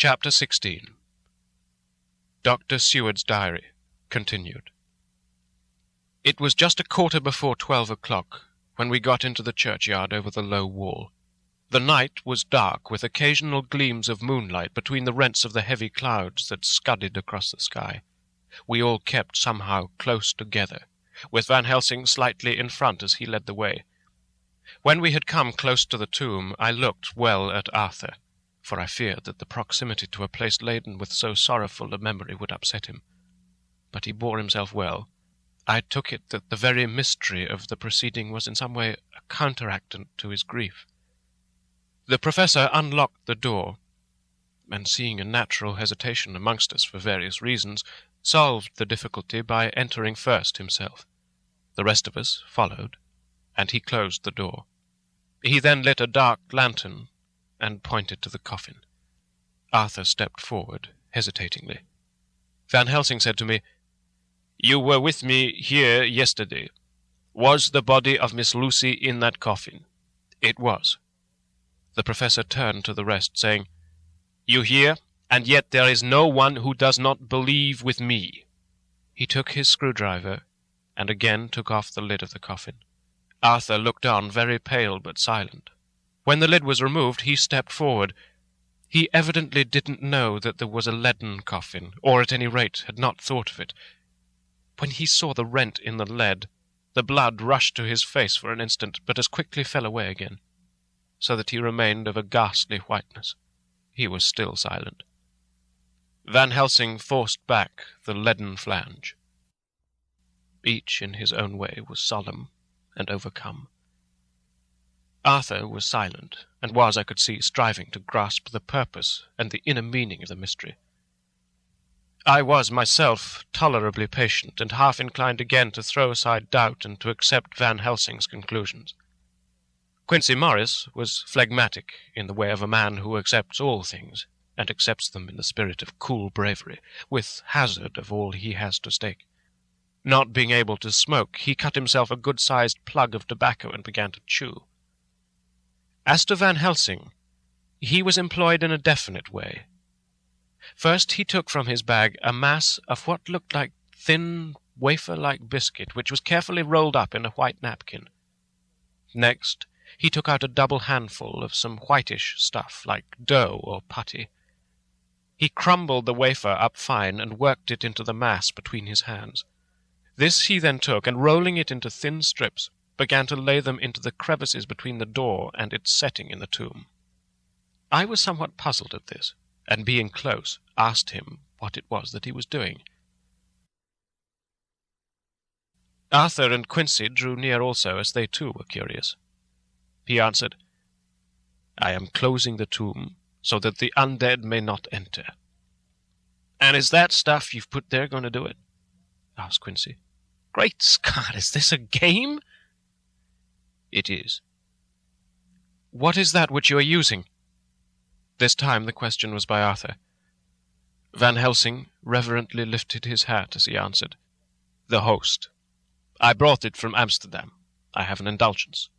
Chapter 16. Dr. Seward's Diary, continued. It was just 12:15 o'clock when we got into the churchyard over the low wall. The night was dark, with occasional gleams of moonlight between the rents of the heavy clouds that scudded across the sky. We all kept somehow close together, with Van Helsing slightly in front as he led the way. When we had come close to the tomb, I looked well at Arthur, for I feared that the proximity to a place laden with so sorrowful a memory would upset him. But he bore himself well. I took it that the very mystery of the proceeding was in some way a counteractant to his grief. The professor unlocked the door, and seeing a natural hesitation amongst us for various reasons, solved the difficulty by entering first himself. The rest of us followed, and he closed the door. He then lit a dark lantern and pointed to the coffin. Arthur stepped forward, hesitatingly. Van Helsing said to me, "You were with me here yesterday. Was the body of Miss Lucy in that coffin?" It was. The professor turned to the rest, saying, "You hear, and yet there is no one who does not believe with me." He took his screwdriver and again took off the lid of the coffin. Arthur looked on, very pale but silent. When the lid was removed, he stepped forward. He evidently didn't know that there was a leaden coffin, or at any rate had not thought of it. When he saw the rent in the lead, the blood rushed to his face for an instant, but as quickly fell away again, so that he remained of a ghastly whiteness. He was still silent. Van Helsing forced back the leaden flange. Each in his own way was solemn and overcome. Arthur was silent, and was, I could see, striving to grasp the purpose and the inner meaning of the mystery. I was myself tolerably patient, and half inclined again to throw aside doubt and to accept Van Helsing's conclusions. Quincy Morris was phlegmatic in the way of a man who accepts all things, and accepts them in the spirit of cool bravery, with hazard of all he has to stake. Not being able to smoke, he cut himself a good-sized plug of tobacco and began to chew. As to Van Helsing, he was employed in a definite way. First he took from his bag a mass of what looked like thin, wafer-like biscuit, which was carefully rolled up in a white napkin. Next, he took out a double handful of some whitish stuff, like dough or putty. He crumbled the wafer up fine and worked it into the mass between his hands. This he then took, and rolling it into thin strips, began to lay them into the crevices between the door and its setting in the tomb. I was somewhat puzzled at this, and being close, asked him what it was that he was doing. Arthur and Quincy drew near also, as they too were curious. He answered, "I am closing the tomb, so that the undead may not enter." "And is that stuff you've put there going to do it?" asked Quincy. "Great Scott, is this a game?" "It is." "What is that which you are using?" This time the question was by Arthur. Van Helsing reverently lifted his hat as he answered, "The host. I brought it from Amsterdam. I have an indulgence."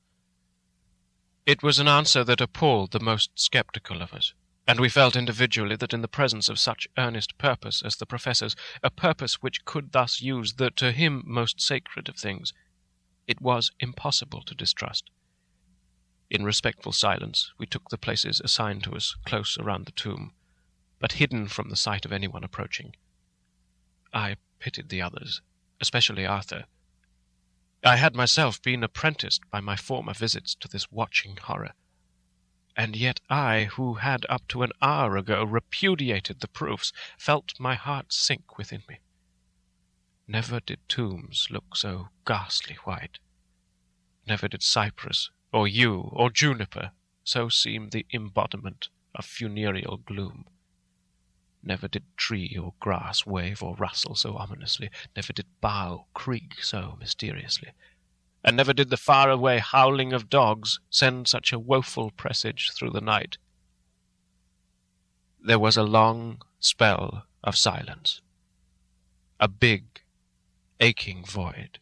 It was an answer that appalled the most sceptical of us, and we felt individually that in the presence of such earnest purpose as the professor's, a purpose which could thus use the to him most sacred of things, it was impossible to distrust. In respectful silence we took the places assigned to us close around the tomb, but hidden from the sight of anyone approaching. I pitied the others, especially Arthur. I had myself been apprenticed by my former visits to this watching horror, and yet I, who had up to an hour ago repudiated the proofs, felt my heart sink within me. Never did tombs look so ghastly white. Never did cypress, or yew, or juniper so seem the embodiment of funereal gloom. Never did tree or grass wave or rustle so ominously, never did bough creak so mysteriously, and never did the far-away howling of dogs send such a woeful presage through the night. There was a long spell of silence, a big, aching void.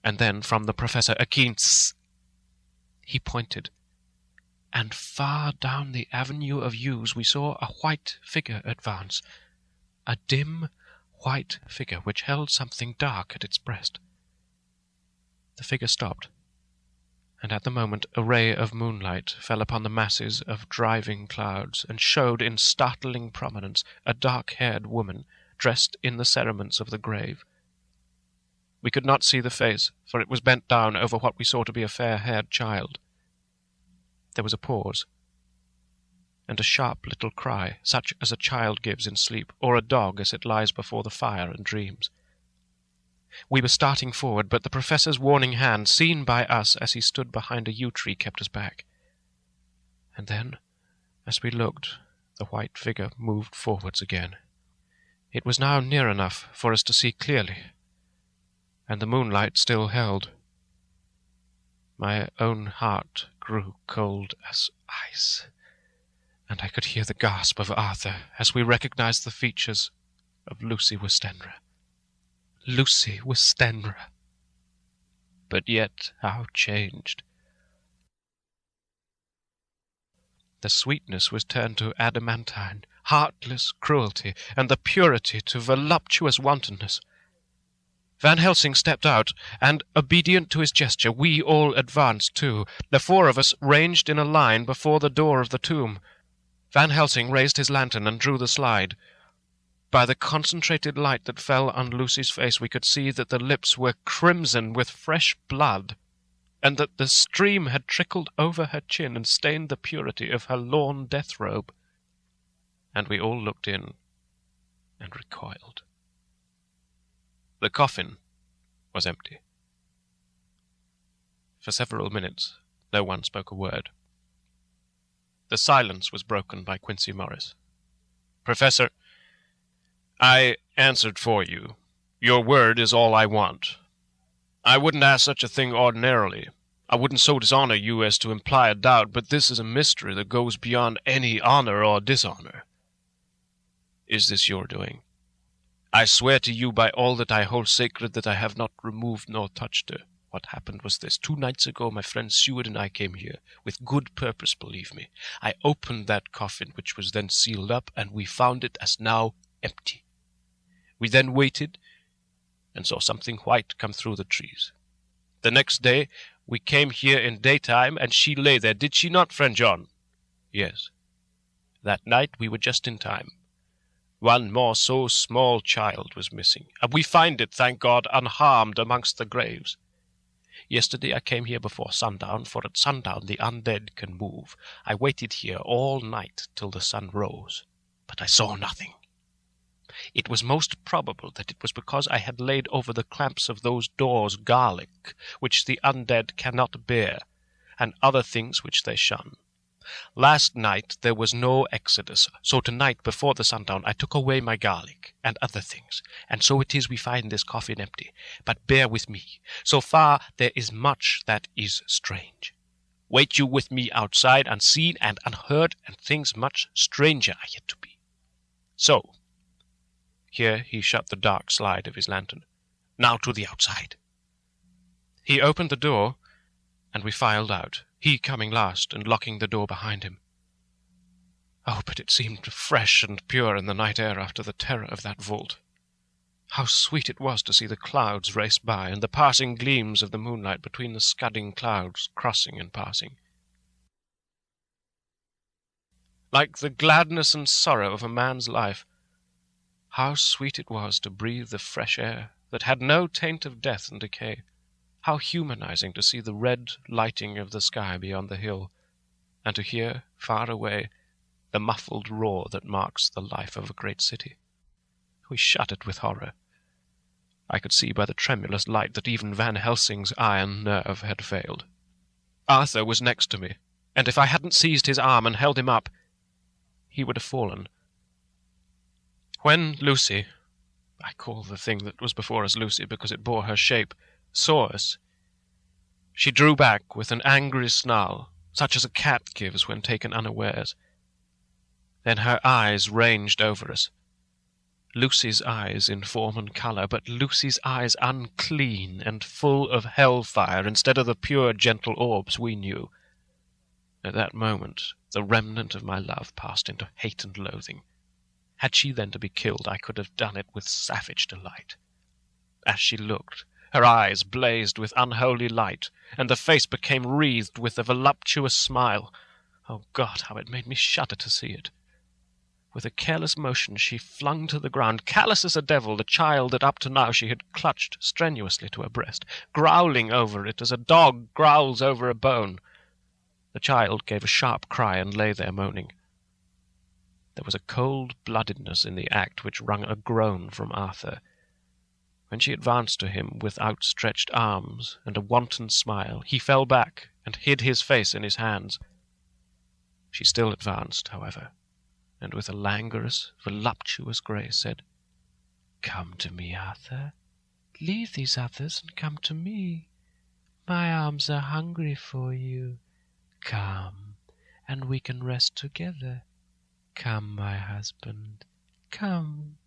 And then from the professor a keen tss. He pointed, and far down the avenue of yews we saw a white figure advance, a dim white figure which held something dark at its breast. The figure stopped, and at the moment a ray of moonlight fell upon the masses of driving clouds, and showed in startling prominence a dark-haired woman dressed in the cerements of the grave. We could not see the face, for it was bent down over what we saw to be a fair-haired child. There was a pause, and a sharp little cry, such as a child gives in sleep, or a dog as it lies before the fire and dreams. We were starting forward, but the Professor's warning hand, seen by us as he stood behind a yew tree, kept us back. And then, as we looked, the white figure moved forwards again. It was now near enough for us to see clearly, and the moonlight still held. My own heart grew cold as ice, and I could hear the gasp of Arthur as we recognized the features of Lucy Westenra. Lucy Westenra! But yet how changed! The sweetness was turned to adamantine, heartless cruelty, and the purity to voluptuous wantonness. Van Helsing stepped out, and, obedient to his gesture, we all advanced too, the four of us ranged in a line before the door of the tomb. Van Helsing raised his lantern and drew the slide. By the concentrated light that fell on Lucy's face we could see that the lips were crimson with fresh blood, and that the stream had trickled over her chin and stained the purity of her lawn death-robe. And we all looked in and recoiled. The coffin was empty. For several minutes no one spoke a word. The silence was broken by Quincy Morris. "Professor, I answered for you. Your word is all I want. I wouldn't ask such a thing ordinarily. I wouldn't so dishonor you as to imply a doubt, but this is a mystery that goes beyond any honor or dishonor. Is this your doing? I swear to you by all that I hold sacred that I have not removed nor touched her. What happened was this. 2 nights ago my friend Seward and I came here, with good purpose, believe me. I opened that coffin, which was then sealed up, and we found it as now empty. We then waited, and saw something white come through the trees. The next day we came here in daytime, and she lay there. Did she not, friend John?" "Yes." "That night we were just in time. One more so small child was missing, and we find it, thank God, unharmed amongst the graves. Yesterday I came here before sundown, for at sundown the undead can move. I waited here all night till the sun rose, but I saw nothing. It was most probable that it was because I had laid over the clamps of those doors garlic, which the undead cannot bear, and other things which they shun. Last night there was no exodus, so tonight before the sundown I took away my garlic and other things, and so it is we find this coffin empty. But bear with me. So far there is much that is strange. Wait you with me outside, unseen and unheard, and things much stranger are yet to be. So," here he shut the dark slide of his lantern, "now to the outside." He opened the door, and we filed out, he coming last and locking the door behind him. Oh, but it seemed fresh and pure in the night air after the terror of that vault. How sweet it was to see the clouds race by, and the passing gleams of the moonlight between the scudding clouds crossing and passing. Like the gladness and sorrow of a man's life, how sweet it was to breathe the fresh air that had no taint of death and decay. How humanizing to see the red lighting of the sky beyond the hill, and to hear, far away, the muffled roar that marks the life of a great city. We shuddered with horror. I could see by the tremulous light that even Van Helsing's iron nerve had failed. Arthur was next to me, and if I hadn't seized his arm and held him up, he would have fallen. When Lucy, I call the thing that was before us Lucy because it bore her shape, saw us, she drew back with an angry snarl, such as a cat gives when taken unawares. Then her eyes ranged over us. Lucy's eyes in form and colour, but Lucy's eyes unclean and full of hell-fire instead of the pure, gentle orbs we knew. At that moment, the remnant of my love passed into hate and loathing. Had she then to be killed, I could have done it with savage delight. As she looked, her eyes blazed with unholy light, and the face became wreathed with a voluptuous smile. Oh God, how it made me shudder to see it! With a careless motion she flung to the ground, callous as a devil, the child that up to now she had clutched strenuously to her breast, growling over it as a dog growls over a bone. The child gave a sharp cry and lay there moaning. There was a cold-bloodedness in the act which wrung a groan from Arthur. When she advanced to him with outstretched arms and a wanton smile, he fell back and hid his face in his hands. She still advanced, however, and with a languorous, voluptuous grace said, "Come to me, Arthur. Leave these others and come to me. My arms are hungry for you. Come, and we can rest together. Come, my husband, come."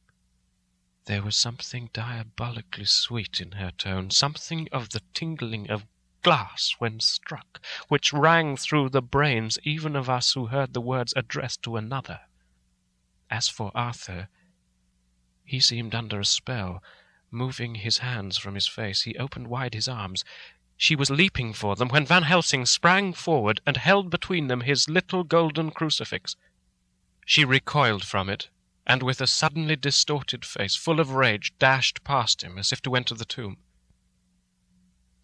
There was something diabolically sweet in her tone, something of the tingling of glass when struck, which rang through the brains even of us who heard the words addressed to another. As for Arthur, he seemed under a spell. Moving his hands from his face, he opened wide his arms. She was leaping for them when Van Helsing sprang forward and held between them his little golden crucifix. She recoiled from it, and with a suddenly distorted face, full of rage, dashed past him as if to enter the tomb.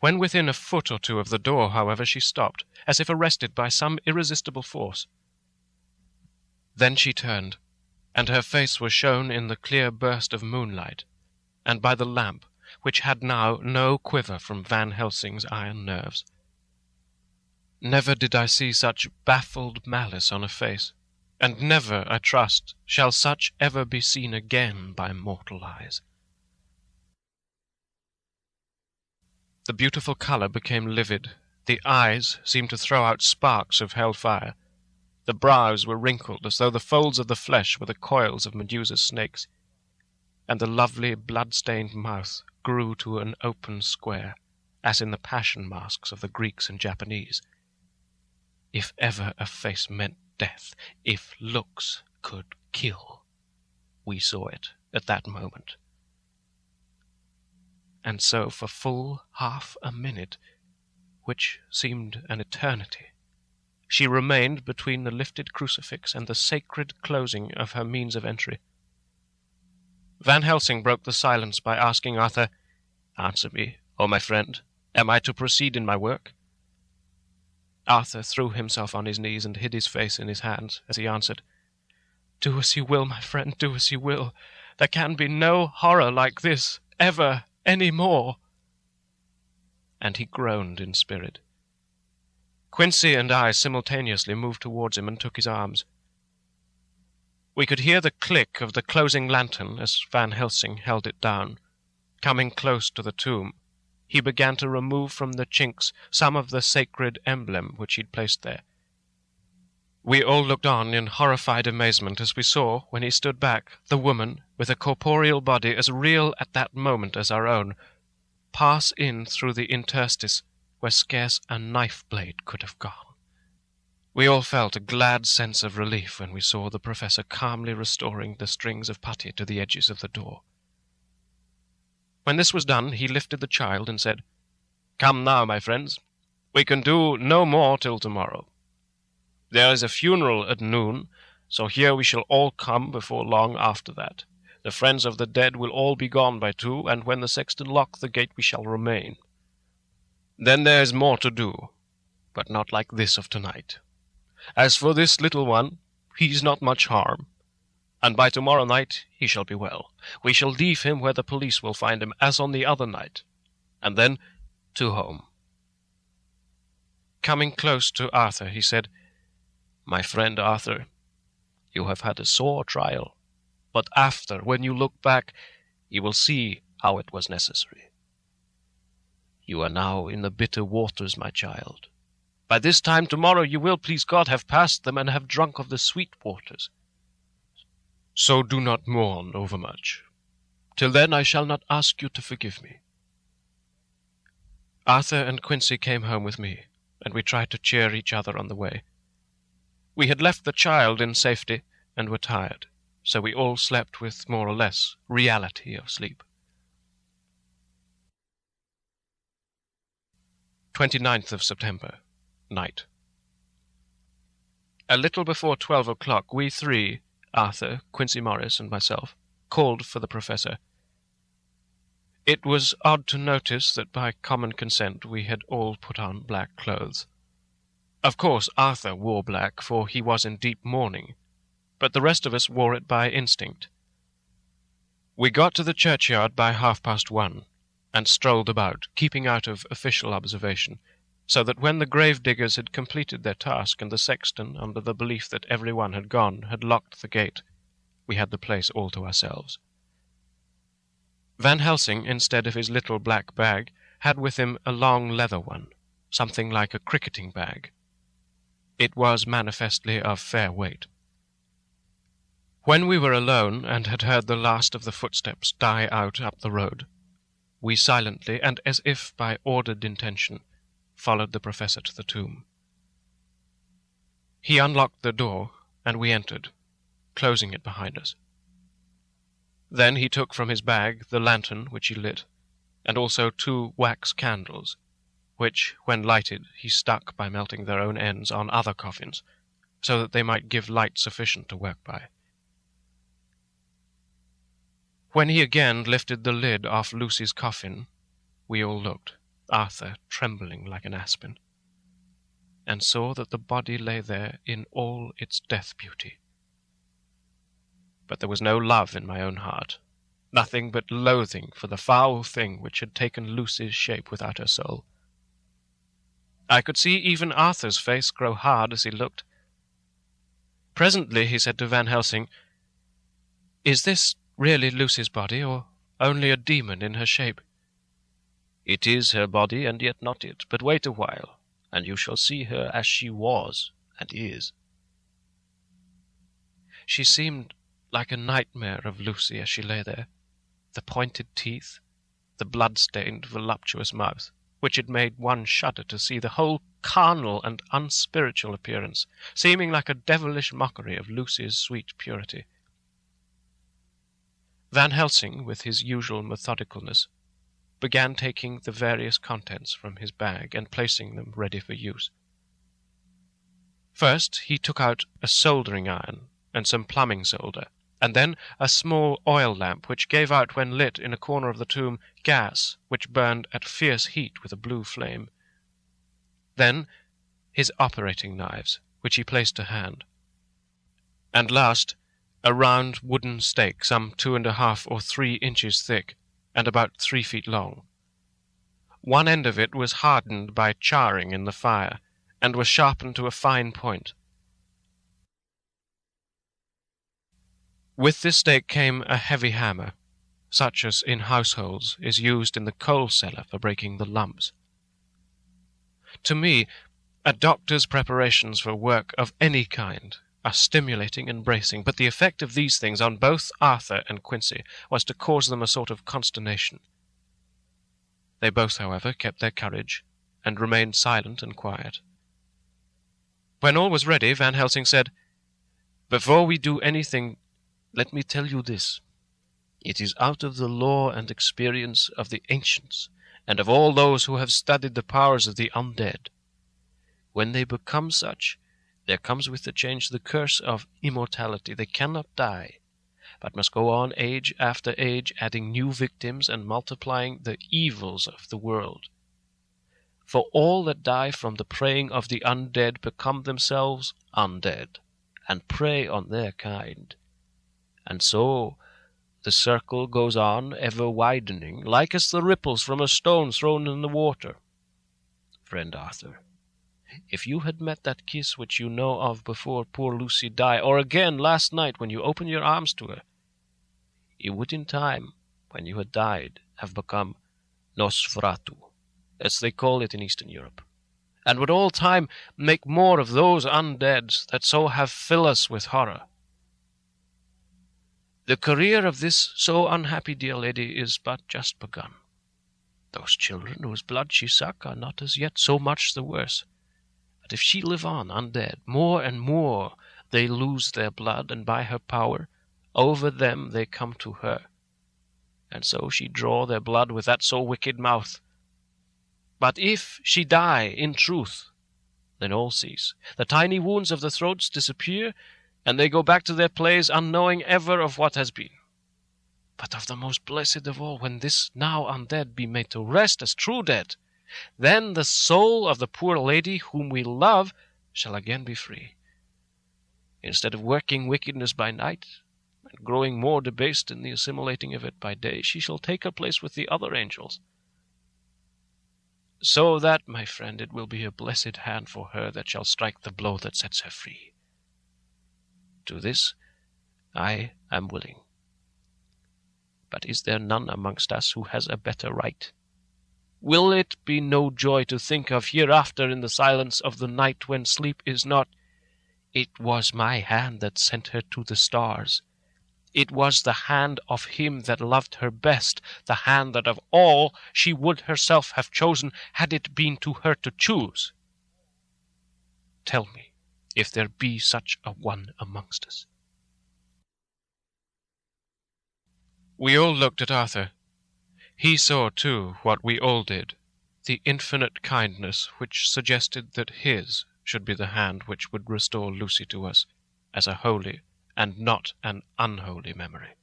When within a foot or two of the door, however, she stopped, as if arrested by some irresistible force. Then she turned, and her face was shown in the clear burst of moonlight, and by the lamp, which had now no quiver from Van Helsing's iron nerves. Never did I see such baffled malice on a face, and never, I trust, shall such ever be seen again by mortal eyes. The beautiful colour became livid, the eyes seemed to throw out sparks of hell-fire, the brows were wrinkled as though the folds of the flesh were the coils of Medusa's snakes, and the lovely blood-stained mouth grew to an open square, as in the passion masks of the Greeks and Japanese. If ever a face meant death, if looks could kill, we saw it at that moment. And so for full half a minute, which seemed an eternity, she remained between the lifted crucifix and the sacred closing of her means of entry. Van Helsing broke the silence by asking Arthur, "Answer me, O my friend, am I to proceed in my work?" Arthur threw himself on his knees and hid his face in his hands as he answered, "Do as you will, my friend, do as you will. There can be no horror like this, ever, any more." And he groaned in spirit. Quincy and I simultaneously moved towards him and took his arms. We could hear the click of the closing lantern as Van Helsing held it down. Coming close to the tomb, he began to remove from the chinks some of the sacred emblem which he'd placed there. We all looked on in horrified amazement as we saw, when he stood back, the woman, with a corporeal body as real at that moment as our own, pass in through the interstice where scarce a knife-blade could have gone. We all felt a glad sense of relief when we saw the professor calmly restoring the strings of putty to the edges of the door. When this was done, he lifted the child and said, "Come now, my friends. We can do no more till tomorrow. There is a funeral at noon, so here we shall all come before long after that. The friends of the dead will all be gone by 2, and when the sexton lock the gate we shall remain. Then there is more to do, but not like this of tonight. As for this little one, he is not much harm, and by tomorrow night he shall be well. We shall leave him where the police will find him, as on the other night, and then to home." Coming close to Arthur, he said, "My friend Arthur, you have had a sore trial, but after, when you look back, you will see how it was necessary. You are now in the bitter waters, my child. By this time tomorrow you will, please God, have passed them and have drunk of the sweet waters. So do not mourn overmuch. Till then I shall not ask you to forgive me." Arthur and Quincy came home with me, and we tried to cheer each other on the way. We had left the child in safety and were tired, so we all slept with more or less reality of sleep. 29th of September, night. A little before 12 o'clock, we three, Arthur, Quincy Morris, and myself, called for the professor. It was odd to notice that by common consent we had all put on black clothes. Of course Arthur wore black, for he was in deep mourning, but the rest of us wore it by instinct. We got to the churchyard by 1:30, and strolled about, keeping out of official observation, so that when the grave-diggers had completed their task and the sexton, under the belief that every one had gone, had locked the gate, we had the place all to ourselves. Van Helsing, instead of his little black bag, had with him a long leather one, something like a cricketing bag. It was manifestly of fair weight. When we were alone, and had heard the last of the footsteps die out up the road, we silently, and as if by ordered intention, followed the professor to the tomb. He unlocked the door, and we entered, closing it behind us. Then he took from his bag the lantern which he lit, and also 2 wax candles, which, when lighted, he stuck by melting their own ends on other coffins, so that they might give light sufficient to work by. When he again lifted the lid off Lucy's coffin, we all looked, Arthur trembling like an aspen, and saw that the body lay there in all its death beauty. But there was no love in my own heart, nothing but loathing for the foul thing which had taken Lucy's shape without her soul. I could see even Arthur's face grow hard as he looked. Presently he said to Van Helsing, "Is this really Lucy's body, or only a demon in her shape?" "It is her body, and yet not it. But wait a while, and you shall see her as she was and is." She seemed like a nightmare of Lucy as she lay there, the pointed teeth, the blood-stained, voluptuous mouth, which had made one shudder to see, the whole carnal and unspiritual appearance, seeming like a devilish mockery of Lucy's sweet purity. Van Helsing, with his usual methodicalness, began taking the various contents from his bag and placing them ready for use. First he took out a soldering iron and some plumbing solder, and then a small oil lamp which gave out, when lit in a corner of the tomb, gas which burned at fierce heat with a blue flame. Then his operating knives, which he placed to hand. And last, a round wooden stake some 2½ or 3 inches thick, and about 3 feet long. One end of it was hardened by charring in the fire, and was sharpened to a fine point. With this stake came a heavy hammer, such as in households is used in the coal cellar for breaking the lumps. To me, a doctor's preparations for work of any kind are stimulating and bracing, but the effect of these things on both Arthur and Quincy was to cause them a sort of consternation. They both, however, kept their courage, and remained silent and quiet. When all was ready, Van Helsing said, "Before we do anything, let me tell you this. It is out of the lore and experience of the ancients, and of all those who have studied the powers of the undead. When they become such, there comes with the change the curse of immortality. They cannot die, but must go on age after age, adding new victims and multiplying the evils of the world. For all that die from the preying of the undead become themselves undead, and prey on their kind. And so the circle goes on, ever widening, like as the ripples from a stone thrown in the water. Friend Arthur, if you had met that kiss which you know of before poor Lucy died, or again last night when you opened your arms to her, you would in time, when you had died, have become Nosferatu, as they call it in Eastern Europe, and would all time make more of those undead that so have filled us with horror. The career of this so unhappy dear lady is but just begun. Those children whose blood she suck are not as yet so much the worse, But if she live on undead, more and more they lose their blood, and by her power over them they come to her. And so she draw their blood with that so wicked mouth. But if she die in truth, then all cease. The tiny wounds of the throats disappear, and they go back to their place, unknowing ever of what has been. But of the most blessed of all, when this now undead be made to rest as true dead, then the soul of the poor lady whom we love shall again be free. Instead of working wickedness by night, and growing more debased in the assimilating of it by day, she shall take her place with the other angels. So that, my friend, it will be a blessed hand for her that shall strike the blow that sets her free. To this I am willing. But is there none amongst us who has a better right? Will it be no joy to think of hereafter in the silence of the night when sleep is not? It was my hand that sent her to the stars. It was the hand of him that loved her best, the hand that of all she would herself have chosen, had it been to her to choose. Tell me, if there be such a one amongst us. We all looked at Arthur. He saw, too, what we all did, the infinite kindness which suggested that his should be the hand which would restore Lucy to us as a holy and not an unholy memory.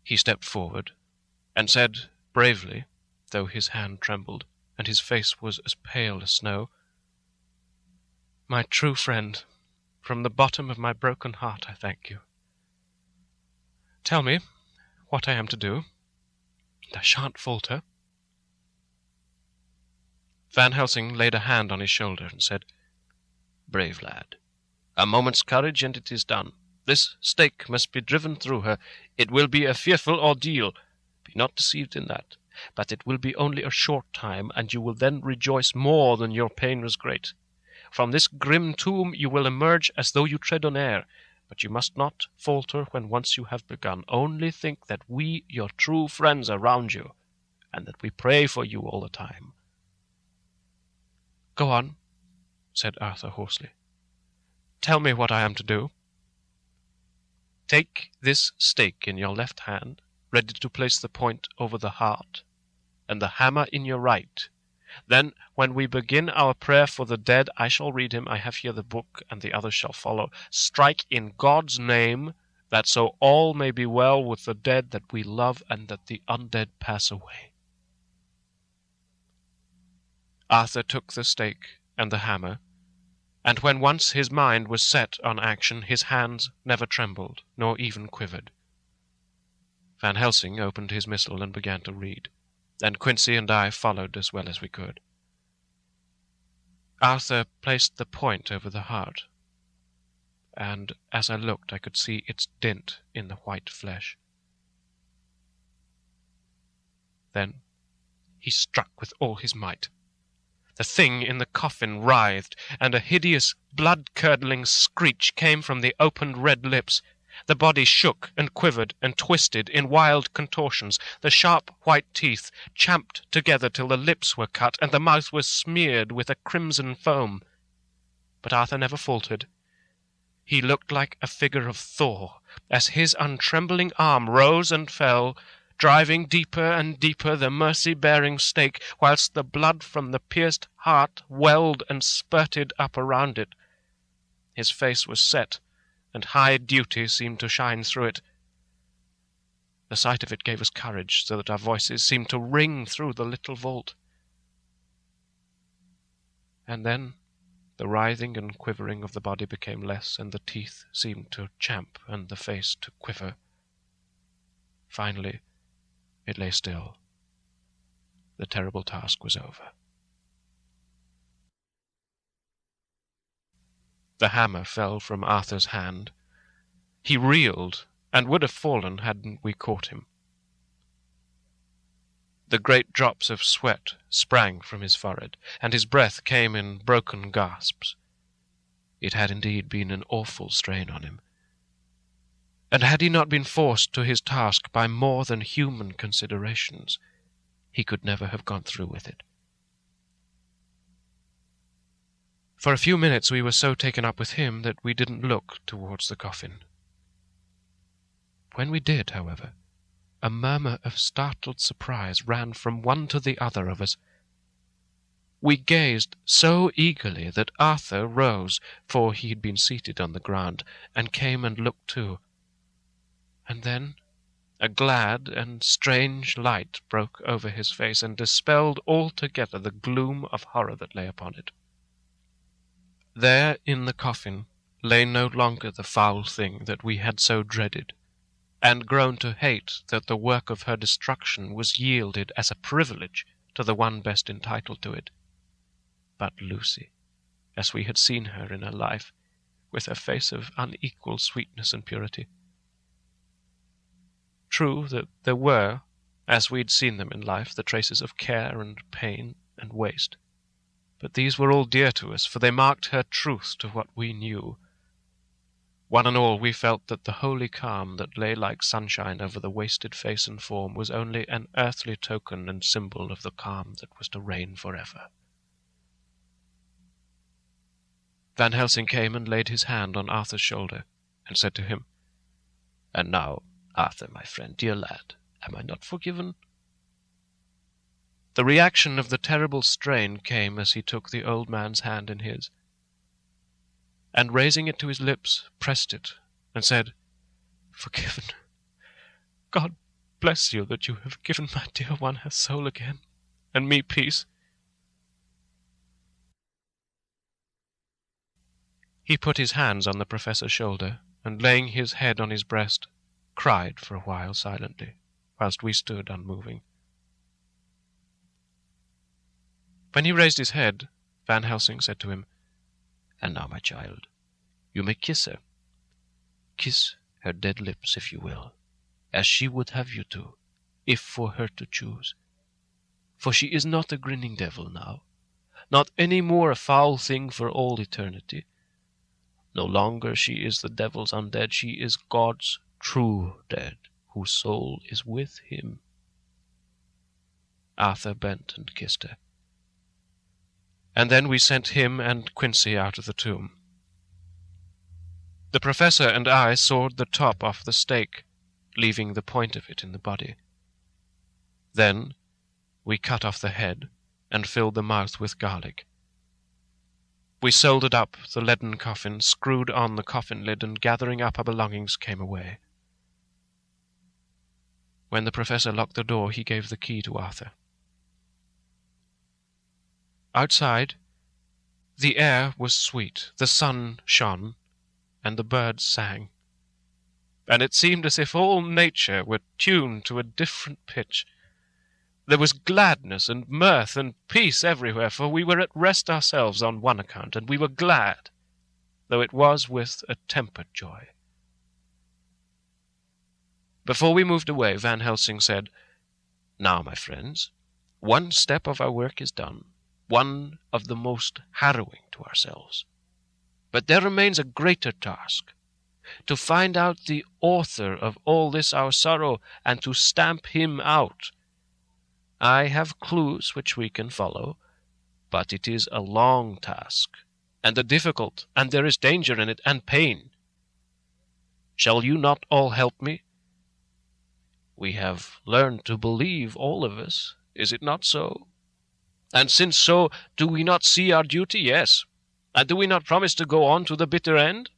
He stepped forward and said bravely, though his hand trembled and his face was as pale as snow, "My true friend, from the bottom of my broken heart I thank you. Tell me what I am to do, and I shan't falter." Van Helsing laid a hand on his shoulder and said, "Brave lad. A moment's courage, and it is done. This stake must be driven through her. It will be a fearful ordeal. Be not deceived in that. But it will be only a short time, and you will then rejoice more than your pain was great. From this grim tomb you will emerge as though you tread on air, but you must not falter when once you have begun. Only think that we, your true friends, are round you, and that we pray for you all the time." "Go on," said Arthur hoarsely. "Tell me what I am to do." "Take this stake in your left hand, ready to place the point over the heart, and the hammer in your right. Then, when we begin our prayer for the dead, I shall read him. I have here the book, and the others shall follow. Strike in God's name, that so all may be well with the dead that we love, and that the undead pass away." Arthur took the stake and the hammer, and when once his mind was set on action, his hands never trembled, nor even quivered. Van Helsing opened his missal and began to read, and Quincy and I followed as well as we could. Arthur placed the point over the heart, and as I looked I could see its dint in the white flesh. Then he struck with all his might. The thing in the coffin writhed, and a hideous, blood-curdling screech came from the opened red lips. The body shook and quivered and twisted in wild contortions. The sharp white teeth champed together till the lips were cut, and the mouth was smeared with a crimson foam. But Arthur never faltered. He looked like a figure of Thor, as his untrembling arm rose and fell, driving deeper and deeper the mercy-bearing stake, whilst the blood from the pierced heart welled and spurted up around it. His face was set, and high duty seemed to shine through it. The sight of it gave us courage, so that our voices seemed to ring through the little vault. And then the writhing and quivering of the body became less, and the teeth seemed to champ and the face to quiver. Finally, it lay still. The terrible task was over. The hammer fell from Arthur's hand. He reeled, and would have fallen hadn't we caught him. The great drops of sweat sprang from his forehead, and his breath came in broken gasps. It had indeed been an awful strain on him. And had he not been forced to his task by more than human considerations, he could never have gone through with it. For a few minutes we were so taken up with him that we didn't look towards the coffin. When we did, however, a murmur of startled surprise ran from one to the other of us. We gazed so eagerly that Arthur rose, for he had been seated on the ground, and came and looked too. And then a glad and strange light broke over his face and dispelled altogether the gloom of horror that lay upon it. There in the coffin lay no longer the foul thing that we had so dreaded, and grown to hate that the work of her destruction was yielded as a privilege to the one best entitled to it, but Lucy, as we had seen her in her life, with her face of unequalled sweetness and purity. True that there were, as we'd seen them in life, the traces of care and pain and waste, but these were all dear to us, for they marked her truth to what we knew. One and all we felt that the holy calm that lay like sunshine over the wasted face and form was only an earthly token and symbol of the calm that was to reign forever. Van Helsing came and laid his hand on Arthur's shoulder, and said to him, "And now, Arthur, my friend, dear lad, am I not forgiven?" The reaction of the terrible strain came as he took the old man's hand in his, and raising it to his lips, pressed it, and said, "Forgiven. God bless you that you have given my dear one her soul again, and me peace." He put his hands on the professor's shoulder, and laying his head on his breast, cried for a while silently, whilst we stood unmoving. When he raised his head, Van Helsing said to him, "And now, my child, you may kiss her. Kiss her dead lips, if you will, as she would have you to, if for her to choose. For she is not a grinning devil now, not any more a foul thing for all eternity. No longer she is the devil's undead, she is God's true dead, whose soul is with him." Arthur bent and kissed her. And then we sent him and Quincy out of the tomb. The professor and I sawed the top off the stake, leaving the point of it in the body. Then we cut off the head and filled the mouth with garlic. We soldered up the leaden coffin, screwed on the coffin lid, and gathering up our belongings came away. When the professor locked the door, he gave the key to Arthur. Outside, the air was sweet, the sun shone, and the birds sang, and it seemed as if all nature were tuned to a different pitch. There was gladness and mirth and peace everywhere, for we were at rest ourselves on one account, and we were glad, though it was with a tempered joy. Before we moved away, Van Helsing said, "Now, my friends, one step of our work is done, one of the most harrowing to ourselves. But there remains a greater task, to find out the author of all this our sorrow, and to stamp him out. I have clues which we can follow, but it is a long task, and a difficult, and there is danger in it, and pain. Shall you not all help me? We have learned to believe, all of us, is it not so? And since so, do we not see our duty? Yes. And do we not promise to go on to the bitter end?"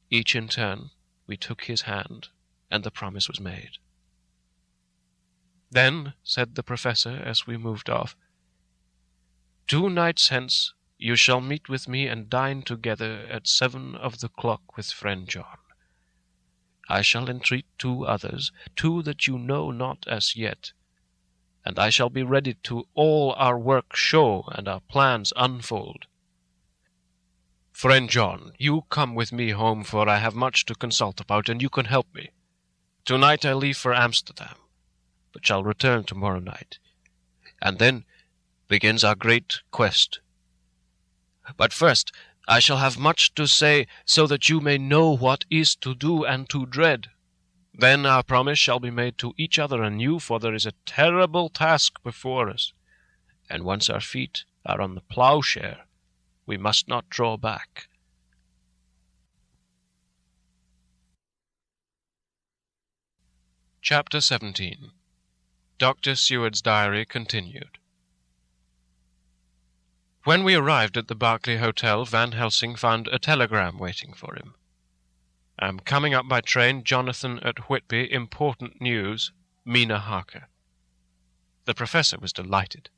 Each in turn, we took his hand, and the promise was made. "Then," said the professor as we moved off, "2 nights hence you shall meet with me and dine together at 7 of the clock with friend John. I shall entreat 2 others, 2 that you know not as yet, and I shall be ready to all our work show and our plans unfold. Friend John, you come with me home, for I have much to consult about, and you can help me. Tonight I leave for Amsterdam, but shall return tomorrow night, and then begins our great quest. But first I shall have much to say, so that you may know what is to do and to dread. Then our promise shall be made to each other anew, for there is a terrible task before us, and once our feet are on the ploughshare, We must not draw back. Chapter 17. Dr. Seward's Diary continued. When we arrived at the Berkeley Hotel, Van Helsing found a telegram waiting for him. "Am coming up by train. Jonathan at Whitby. Important news. Mina Harker." The professor was delighted.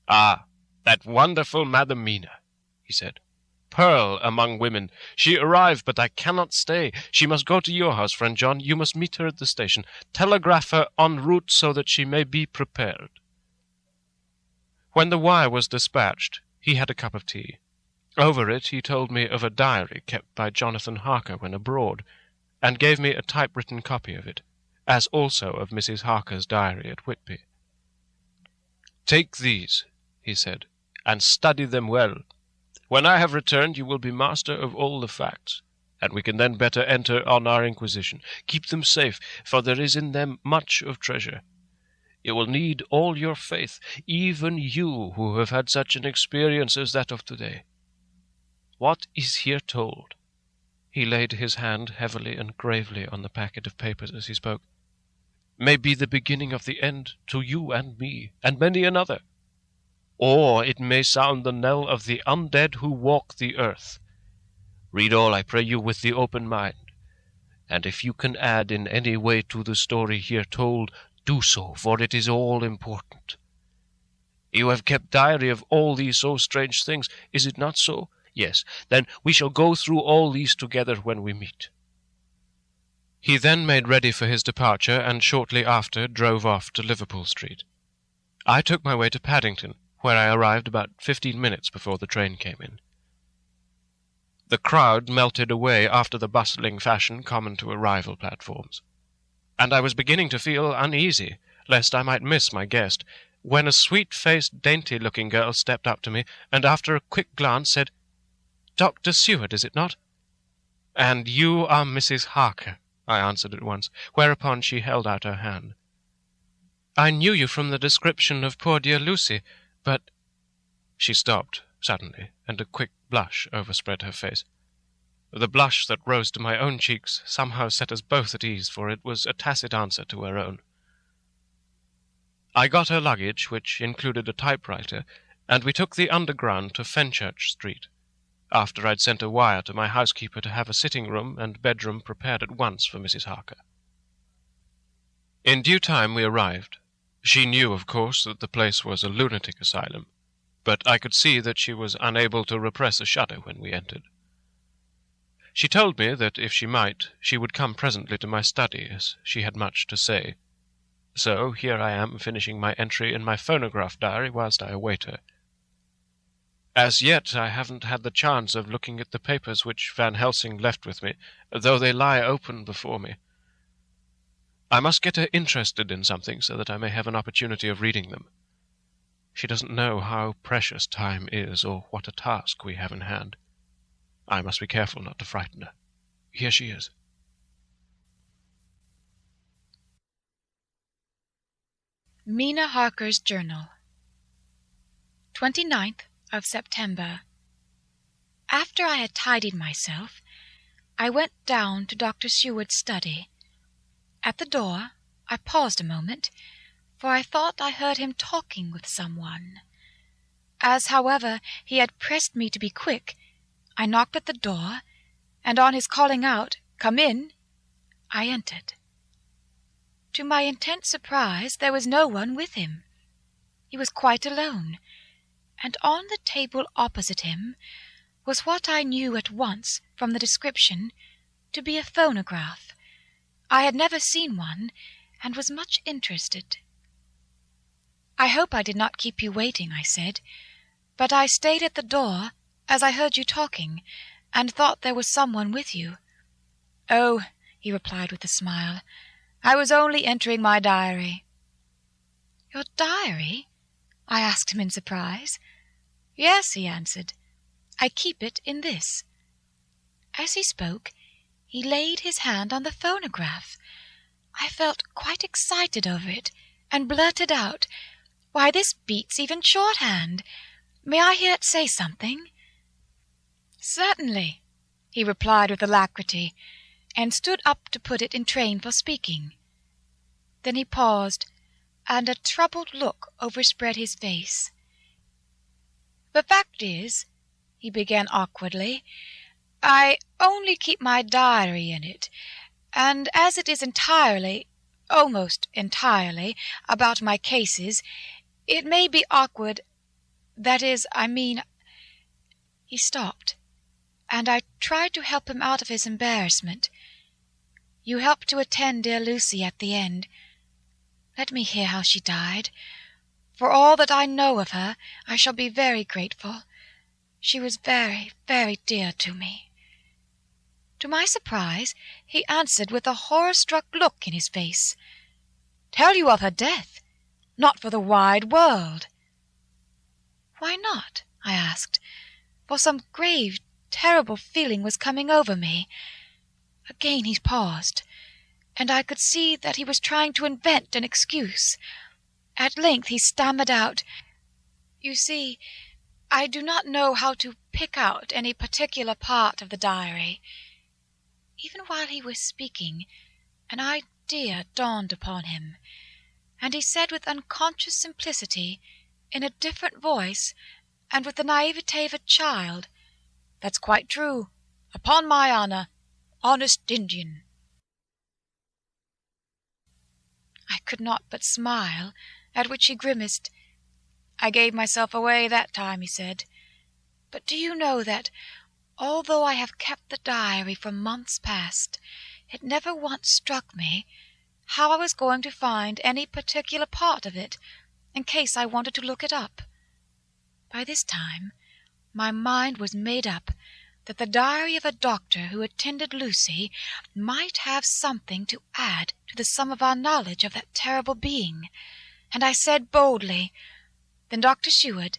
"Ah, that wonderful Madam Mina," he said. "Pearl among women. She arrived, but I cannot stay. She must go to your house, friend John. You must meet her at the station. Telegraph her en route so that she may be prepared." When the wire was dispatched, he had a cup of tea. Over it he told me of a diary kept by Jonathan Harker when abroad, and gave me a typewritten copy of it, as also of Mrs. Harker's diary at Whitby. "Take these," he said, "and study them well. When I have returned, you will be master of all the facts, and we can then better enter on our inquisition. Keep them safe, for there is in them much of treasure. You will need all your faith, even you who have had such an experience as that of today. What is here told," he laid his hand heavily and gravely on the packet of papers as he spoke, "may be the beginning of the end to you and me, and many another. Or it may sound the knell of the undead who walk the earth. Read all, I pray you, with the open mind, and if you can add in any way to the story here told, do so, for it is all important. You have kept diary of all these so strange things, is it not so? Yes, then we shall go through all these together when we meet." He then made ready for his departure, and shortly after drove off to Liverpool Street. I took my way to Paddington, where I arrived about 15 minutes before the train came in. The crowd melted away after the bustling fashion common to arrival platforms, and I was beginning to feel uneasy, lest I might miss my guest, when a sweet-faced, dainty-looking girl stepped up to me, and after a quick glance said, "Dr. Seward, is it not?" "And you are Mrs. Harker," I answered at once, whereupon she held out her hand. "I knew you from the description of poor dear Lucy, but—" She stopped suddenly, and a quick blush overspread her face. The blush that rose to my own cheeks somehow set us both at ease, for it was a tacit answer to her own. I got her luggage, which included a typewriter, and we took the Underground to Fenchurch Street, after I'd sent a wire to my housekeeper to have a sitting-room and bedroom prepared at once for Mrs. Harker. In due time we arrived. She knew, of course, that the place was a lunatic asylum, but I could see that she was unable to repress a shudder when we entered. She told me that, if she might, she would come presently to my study, as she had much to say. So here I am, finishing my entry in my phonograph diary whilst I await her. As yet I haven't had the chance of looking at the papers which Van Helsing left with me, though they lie open before me. I must get her interested in something so that I may have an opportunity of reading them. She doesn't know how precious time is, or what a task we have in hand. I must be careful not to frighten her. Here she is. Mina Harker's Journal, 29th of September. After I had tidied myself, I went down to Dr. Seward's study. At the door I paused a moment, for I thought I heard him talking with someone. As, however, he had pressed me to be quick, I knocked at the door, and on his calling out, "Come in," I entered. To my intense surprise, there was no one with him. He was quite alone, and on the table opposite him was what I knew at once, from the description, to be a phonograph. I had never seen one, and was much interested. "I hope I did not keep you waiting," I said, "but I stayed at the door, as I heard you talking, and thought there was someone with you." "Oh," he replied with a smile, "I was only entering my diary." "Your diary?" I asked him in surprise. "Yes," he answered, "I keep it in this." As he spoke, he laid his hand on the phonograph. I felt quite excited over it, and blurted out, "Why, this beats even shorthand. May I hear it say something?" "Certainly," he replied with alacrity, and stood up to put it in train for speaking. Then he paused, and a troubled look overspread his face. "The fact is," he began awkwardly, "I only keep my diary in it, and as it is entirely, almost entirely, about my cases, it may be awkward, that is, I mean—" He stopped, and I tried to help him out of his embarrassment. "You helped to attend dear Lucy at the end. Let me hear how she died. For all that I know of her, I shall be very grateful. She was very, very dear to me." To my surprise, he answered with a horror-struck look in his face. "Tell you of her death? Not for the wide world." "Why not?" I asked, for some grave, terrible feeling was coming over me. Again he paused, and I could see that he was trying to invent an excuse. At length he stammered out, "You see, I do not know how to pick out any particular part of the diary." Even while he was speaking, an idea dawned upon him, and he said with unconscious simplicity, in a different voice, and with the naivete of a child, "That's quite true. Upon my honour, honest Indian." I could not but smile, at which he grimaced. "I gave myself away that time," he said. "But do you know that, although I have kept the diary for months past, it never once struck me how I was going to find any particular part of it, in case I wanted to look it up. By this time my mind was made up that the diary of a doctor who attended Lucy might have something to add to the sum of our knowledge of that terrible being, and I said boldly, "Then, Dr. Seward,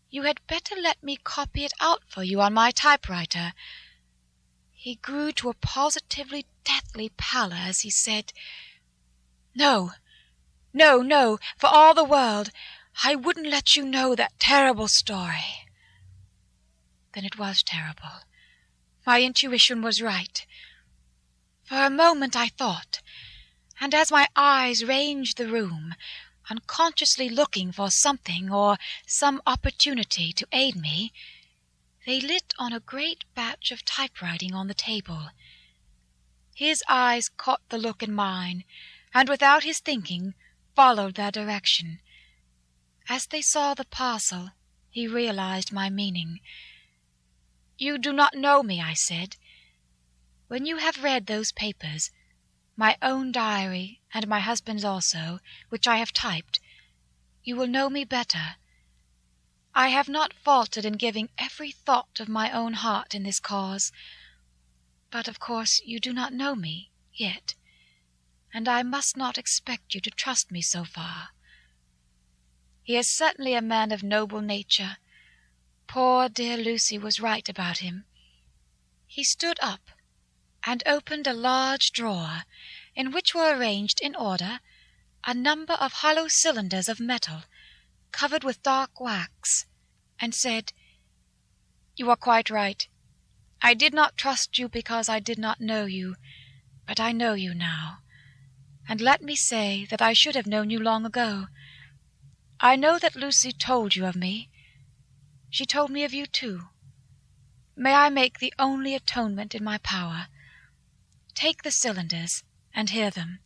you had better let me copy it out for you on my typewriter." He grew to a positively deathly pallor as he said, "No, no, no, for all the world, I wouldn't let you know that terrible story." Then it was terrible. My intuition was right. For a moment I thought, and as my eyes ranged the room, unconsciously looking for something or some opportunity to aid me, they lit on a great batch of typewriting on the table. His eyes caught the look in mine, and without his thinking, followed their direction. As they saw the parcel, he realized my meaning. "You do not know me," I said. "When you have read those papers, my own diary and my husband's also, which I have typed, you will know me better. I have not faltered in giving every thought of my own heart in this cause, but of course you do not know me yet, and I must not expect you to trust me so far. He is certainly a man of noble nature. Poor dear Lucy was right about him." He stood up and opened a large drawer, in which were arranged in order a number of hollow cylinders of metal, covered with dark wax, and said, "You are quite right. I did not trust you because I did not know you, but I know you now, and let me say that I should have known you long ago. I know that Lucy told you of me. She told me of you too. May I make the only atonement in my power? Take the cylinders, and hear them.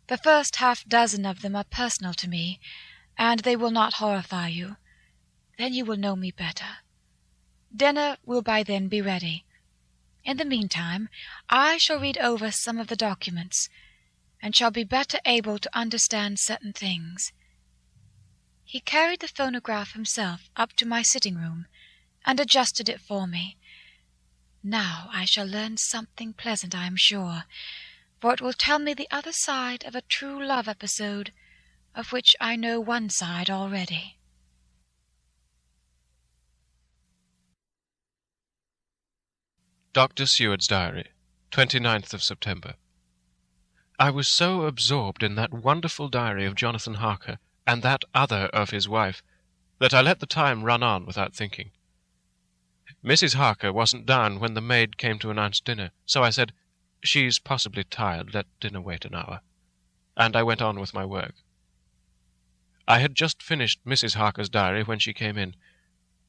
The first half-dozen of them are personal to me, and they will not horrify you. Then you will know me better. Dinner will by then be ready. In the meantime, I shall read over some of the documents, and shall be better able to understand certain things." He carried the phonograph himself up to my sitting-room, and adjusted it for me. Now I shall learn something pleasant, I am sure, for it will tell me the other side of a true love episode, of which I know one side already. Dr. Seward's Diary, 29th of September. I was so absorbed in that wonderful diary of Jonathan Harker, and that other of his wife, that I let the time run on without thinking. Mrs. Harker wasn't down when the maid came to announce dinner, so I said, "She's possibly tired, let dinner wait an hour." And I went on with my work. I had just finished Mrs. Harker's diary when she came in.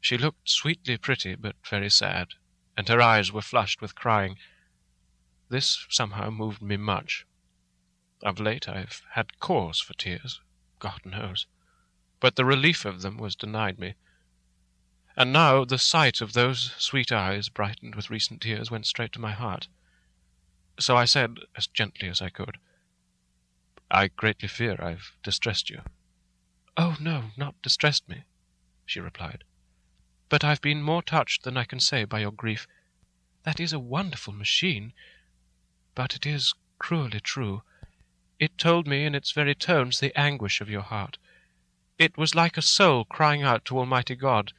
She looked sweetly pretty, but very sad, and her eyes were flushed with crying. This somehow moved me much. Of late I've had cause for tears, God knows, but the relief of them was denied me. And now the sight of those sweet eyes, brightened with recent tears, went straight to my heart. So I said, as gently as I could, "I greatly fear I've distressed you." "Oh, no, not distressed me," she replied. "But I've been more touched than I can say by your grief. That is a wonderful machine, but it is cruelly true. It told me in its very tones the anguish of your heart. It was like a soul crying out to Almighty God.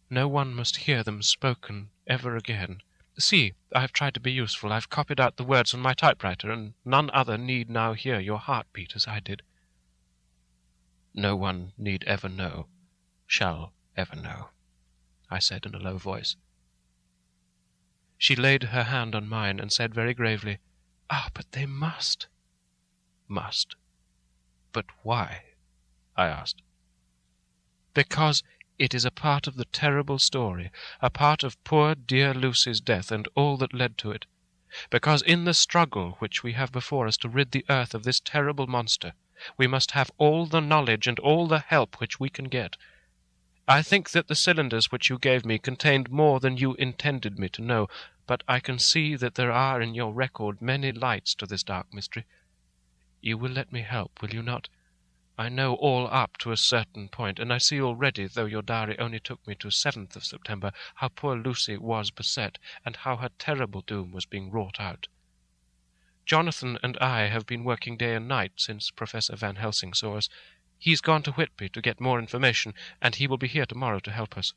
No one must hear them spoken ever again. See, I have tried to be useful. I've copied out the words on my typewriter, and none other need now hear your heart beat as I did." "No one need ever know, shall ever know," I said in a low voice. She laid her hand on mine and said very gravely, "Ah, but they must." "Must? But why?" I asked. "Because it is a part of the terrible story, a part of poor dear Lucy's death and all that led to it. Because in the struggle which we have before us to rid the earth of this terrible monster, we must have all the knowledge and all the help which we can get. I think that the cylinders which you gave me contained more than you intended me to know, but I can see that there are in your record many lights to this dark mystery. You will let me help, will you not? I know all up to a certain point, and I see already, though your diary only took me to 7th of September, how poor Lucy was beset, and how her terrible doom was being wrought out. Jonathan and I have been working day and night since Professor Van Helsing saw us. He's gone to Whitby to get more information, and he will be here tomorrow to help us.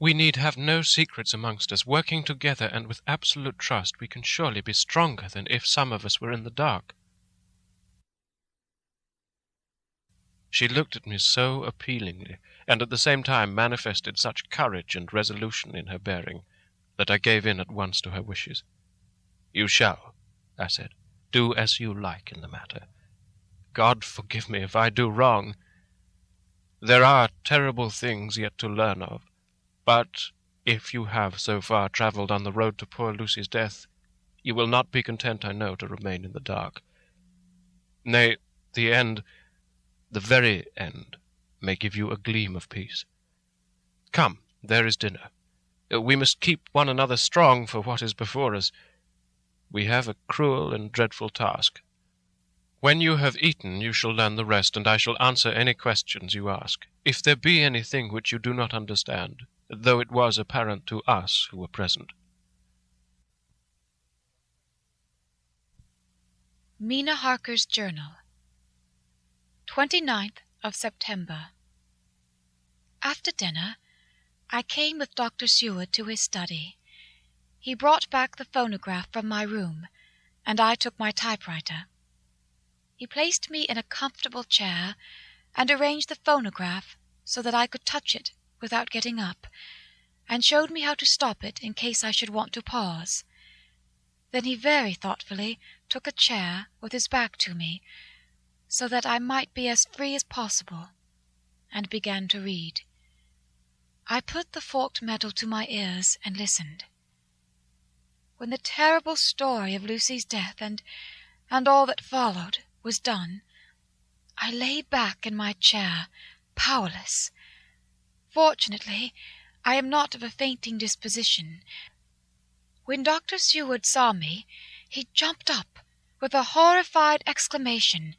We need have no secrets amongst us. Working together and with absolute trust, we can surely be stronger than if some of us were in the dark." She looked at me so appealingly, and at the same time manifested such courage and resolution in her bearing, that I gave in at once to her wishes. "You shall," I said, "do as you like in the matter. God forgive me if I do wrong. There are terrible things yet to learn of, but if you have so far travelled on the road to poor Lucy's death, you will not be content, I know, to remain in the dark. Nay, the end, the very end, may give you a gleam of peace. Come, there is dinner. We must keep one another strong for what is before us. We have a cruel and dreadful task. When you have eaten, you shall learn the rest, and I shall answer any questions you ask. If there be anything which you do not understand, though it was apparent to us who were present." Mina Harker's Journal, 29th of September. After dinner, I came with Dr. Seward to his study. He brought back the phonograph from my room, and I took my typewriter. He placed me in a comfortable chair and arranged the phonograph so that I could touch it without getting up, and showed me how to stop it in case I should want to pause. Then he very thoughtfully took a chair with his back to me, so that I might be as free as possible, and began to read. I put the forked metal to my ears and listened. When the terrible story of Lucy's death and all that followed was done, I lay back in my chair, powerless. Fortunately, I am not of a fainting disposition. When Dr. Seward saw me, he jumped up with a horrified exclamation,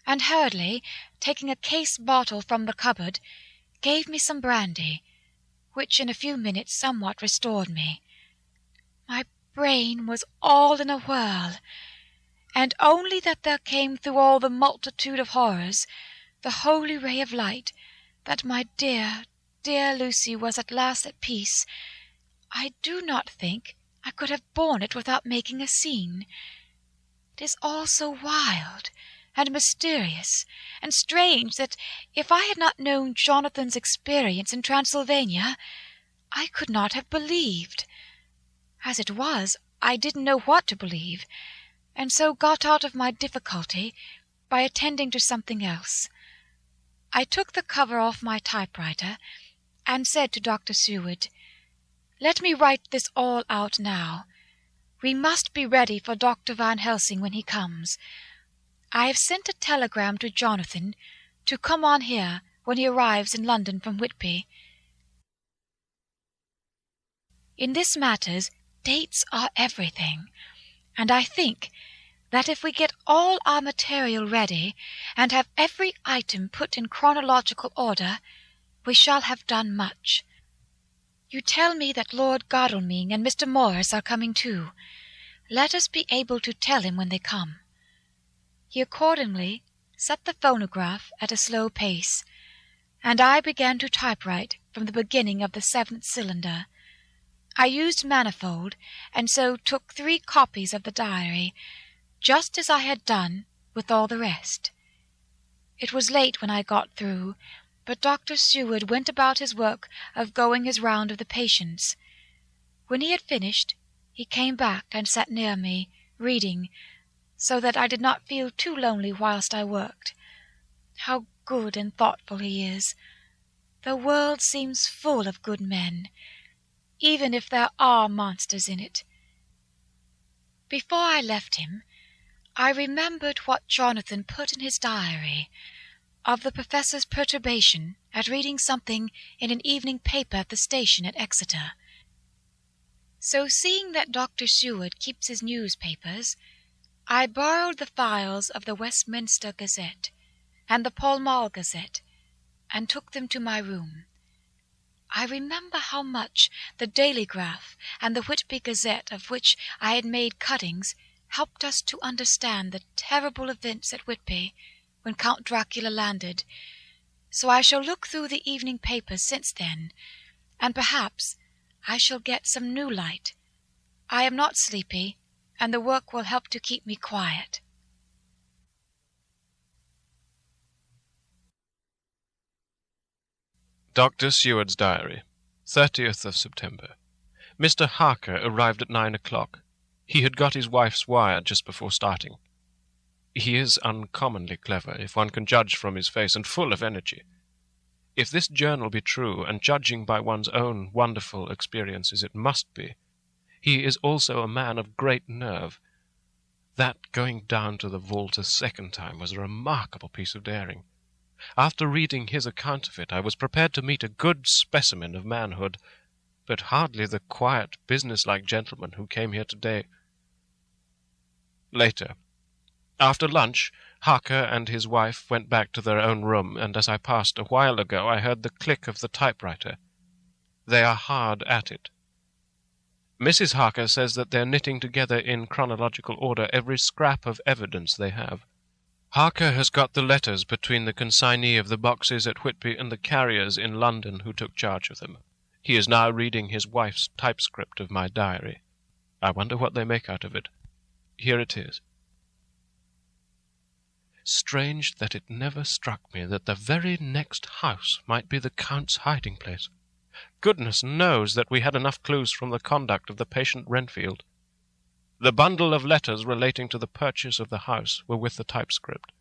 and hurriedly, taking a case bottle from the cupboard, gave me some brandy, which in a few minutes somewhat restored me. My brain was all in a whirl, and only that there came through all the multitude of horrors the holy ray of light, that my dear, dear Lucy was at last at peace, I do not think I could have borne it without making a scene. It is all so wild and mysterious and strange that if I had not known Jonathan's experience in Transylvania, I could not have believed. As it was, I didn't know what to believe, and so got out of my difficulty by attending to something else. I took the cover off my typewriter and said to Dr. Seward, "Let me write this all out now. We must be ready for Dr. Van Helsing when he comes. I have sent a telegram to Jonathan to come on here when he arrives in London from Whitby. In this matters, dates are everything, and I think that if we get all our material ready and have every item put in chronological order, we shall have done much. You tell me that Lord Godalming and Mr. Morris are coming too. Let us be able to tell him when they come." He accordingly set the phonograph at a slow pace, and I began to typewrite from the beginning of the 7th cylinder. I used manifold, and so took 3 copies of the diary, just as I had done with all the rest. It was late when I got through, but Dr. Seward went about his work of going his round of the patients. When he had finished, he came back and sat near me, reading, so that I did not feel too lonely whilst I worked. How good and thoughtful he is! The world seems full of good men, even if there are monsters in it. Before I left him, I remembered what Jonathan put in his diary of the professor's perturbation at reading something in an evening paper at the station at Exeter. So, seeing that Dr. Seward keeps his newspapers, I borrowed the files of the Westminster Gazette and the Pall Mall Gazette, and took them to my room. I remember how much the Daily Graph and the Whitby Gazette, of which I had made cuttings, helped us to understand the terrible events at Whitby when Count Dracula landed. So I shall look through the evening papers since then, and perhaps I shall get some new light. I am not sleepy, and the work will help to keep me quiet. Dr. Seward's Diary, 30th of September. Mr. Harker arrived at 9 o'clock. He had got his wife's wire just before starting. He is uncommonly clever, if one can judge from his face, and full of energy. If this journal be true, and judging by one's own wonderful experiences it must be, he is also a man of great nerve. That going down to the vault a second time was a remarkable piece of daring. After reading his account of it, I was prepared to meet a good specimen of manhood, but hardly the quiet, business-like gentleman who came here today. Later. After lunch, Harker and his wife went back to their own room, and as I passed a while ago, I heard the click of the typewriter. They are hard at it. Mrs. Harker says that they're knitting together in chronological order every scrap of evidence they have. Harker has got the letters between the consignee of the boxes at Whitby and the carriers in London who took charge of them. He is now reading his wife's typescript of my diary. I wonder what they make out of it. Here it is. Strange that it never struck me that the very next house might be the Count's hiding-place. Goodness knows that we had enough clues from the conduct of the patient Renfield. The bundle of letters relating to the purchase of the house were with the typescript.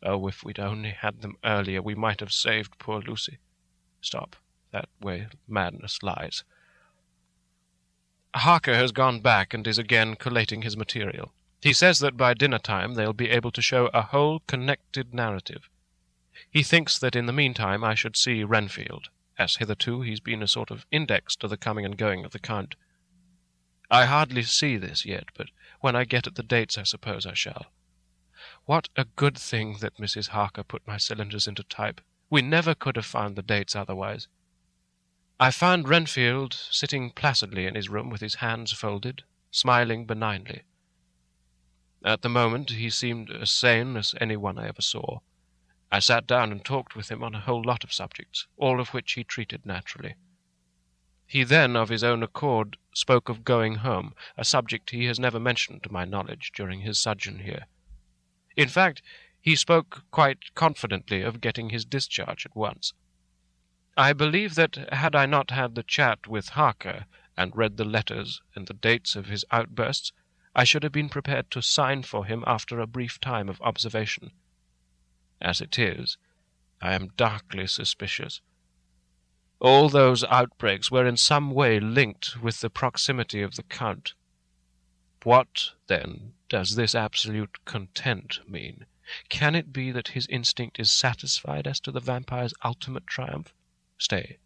Oh, if we'd only had them earlier, we might have saved poor Lucy. Stop. That way madness lies. Harker has gone back and is again collating his material. He says that by dinner-time they'll be able to show a whole connected narrative. He thinks that in the meantime I should see Renfield, as hitherto he's been a sort of index to the coming and going of the Count. I hardly see this yet, but when I get at the dates I suppose I shall. What a good thing that Mrs. Harker put my cylinders into type. We never could have found the dates otherwise. I found Renfield sitting placidly in his room with his hands folded, smiling benignly. At the moment he seemed as sane as any one I ever saw. I sat down and talked with him on a whole lot of subjects, all of which he treated naturally. He then, of his own accord, spoke of going home, a subject he has never mentioned to my knowledge during his sojourn here. In fact, he spoke quite confidently of getting his discharge at once. I believe that had I not had the chat with Harker and read the letters and the dates of his outbursts, I should have been prepared to sign for him after a brief time of observation. As it is, I am darkly suspicious. All those outbreaks were in some way linked with the proximity of the Count. What, then, does this absolute content mean? Can it be that his instinct is satisfied as to the vampire's ultimate triumph? Stay.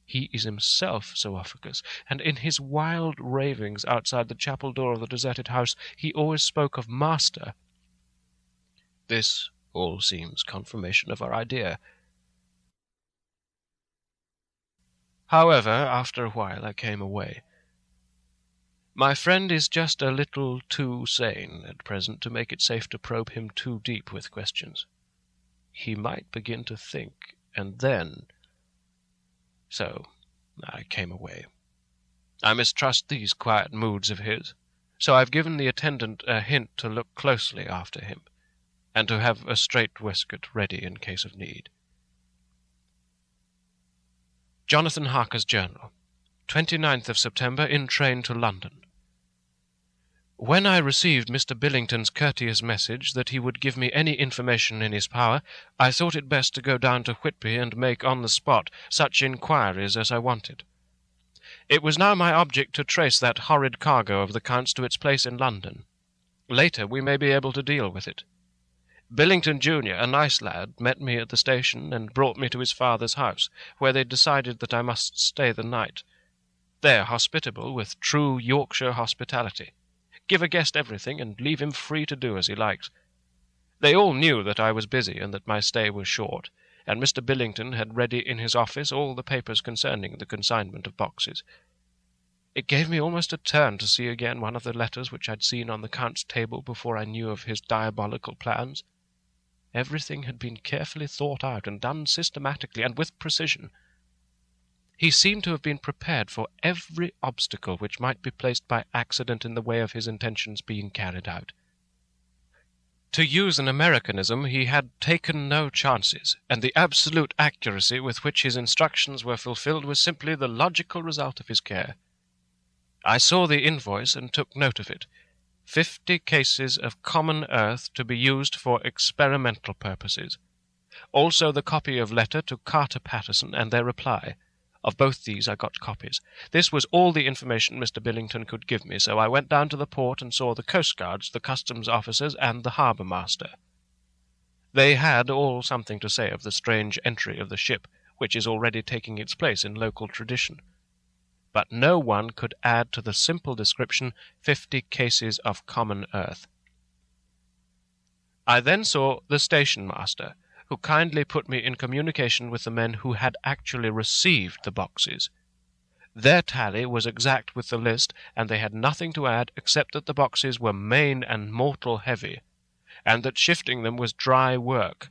He is himself Zoophagous, and in his wild ravings outside the chapel door of the deserted house he always spoke of Master. This all seems confirmation of our idea. However, after a while I came away. My friend is just a little too sane at present to make it safe to probe him too deep with questions. He might begin to think, and then... So I came away. I mistrust these quiet moods of his, so I've given the attendant a hint to look closely after him, and to have a strait waistcoat ready in case of need. Jonathan Harker's Journal, 29th of September, in train to London. When I received Mr. Billington's courteous message that he would give me any information in his power, I thought it best to go down to Whitby and make on the spot such inquiries as I wanted. It was now my object to trace that horrid cargo of the Count's to its place in London. Later we may be able to deal with it. Billington Junior, a nice lad, met me at the station and brought me to his father's house, where they decided that I must stay the night. They are hospitable, with true Yorkshire hospitality. Give a guest everything, and leave him free to do as he likes. They all knew that I was busy, and that my stay was short, and Mr. Billington had ready in his office all the papers concerning the consignment of boxes. It gave me almost a turn to see again one of the letters which I'd seen on the Count's table before I knew of his diabolical plans. Everything had been carefully thought out and done systematically and with precision. He seemed to have been prepared for every obstacle which might be placed by accident in the way of his intentions being carried out. To use an Americanism, he had taken no chances, and the absolute accuracy with which his instructions were fulfilled was simply the logical result of his care. I saw the invoice and took note of it. 50 cases of common earth to be used for experimental purposes. Also the copy of letter to Carter Patterson and their reply. Of both these I got copies. This was all the information Mr. Billington could give me, so I went down to the port and saw the coastguards, the customs officers, and the harbour master. They had all something to say of the strange entry of the ship, which is already taking its place in local tradition. But no one could add to the simple description 50 cases of common earth. I then saw the station master, who kindly put me in communication with the men who had actually received the boxes. Their tally was exact with the list, and they had nothing to add except that the boxes were main and mortal heavy, and that shifting them was dry work.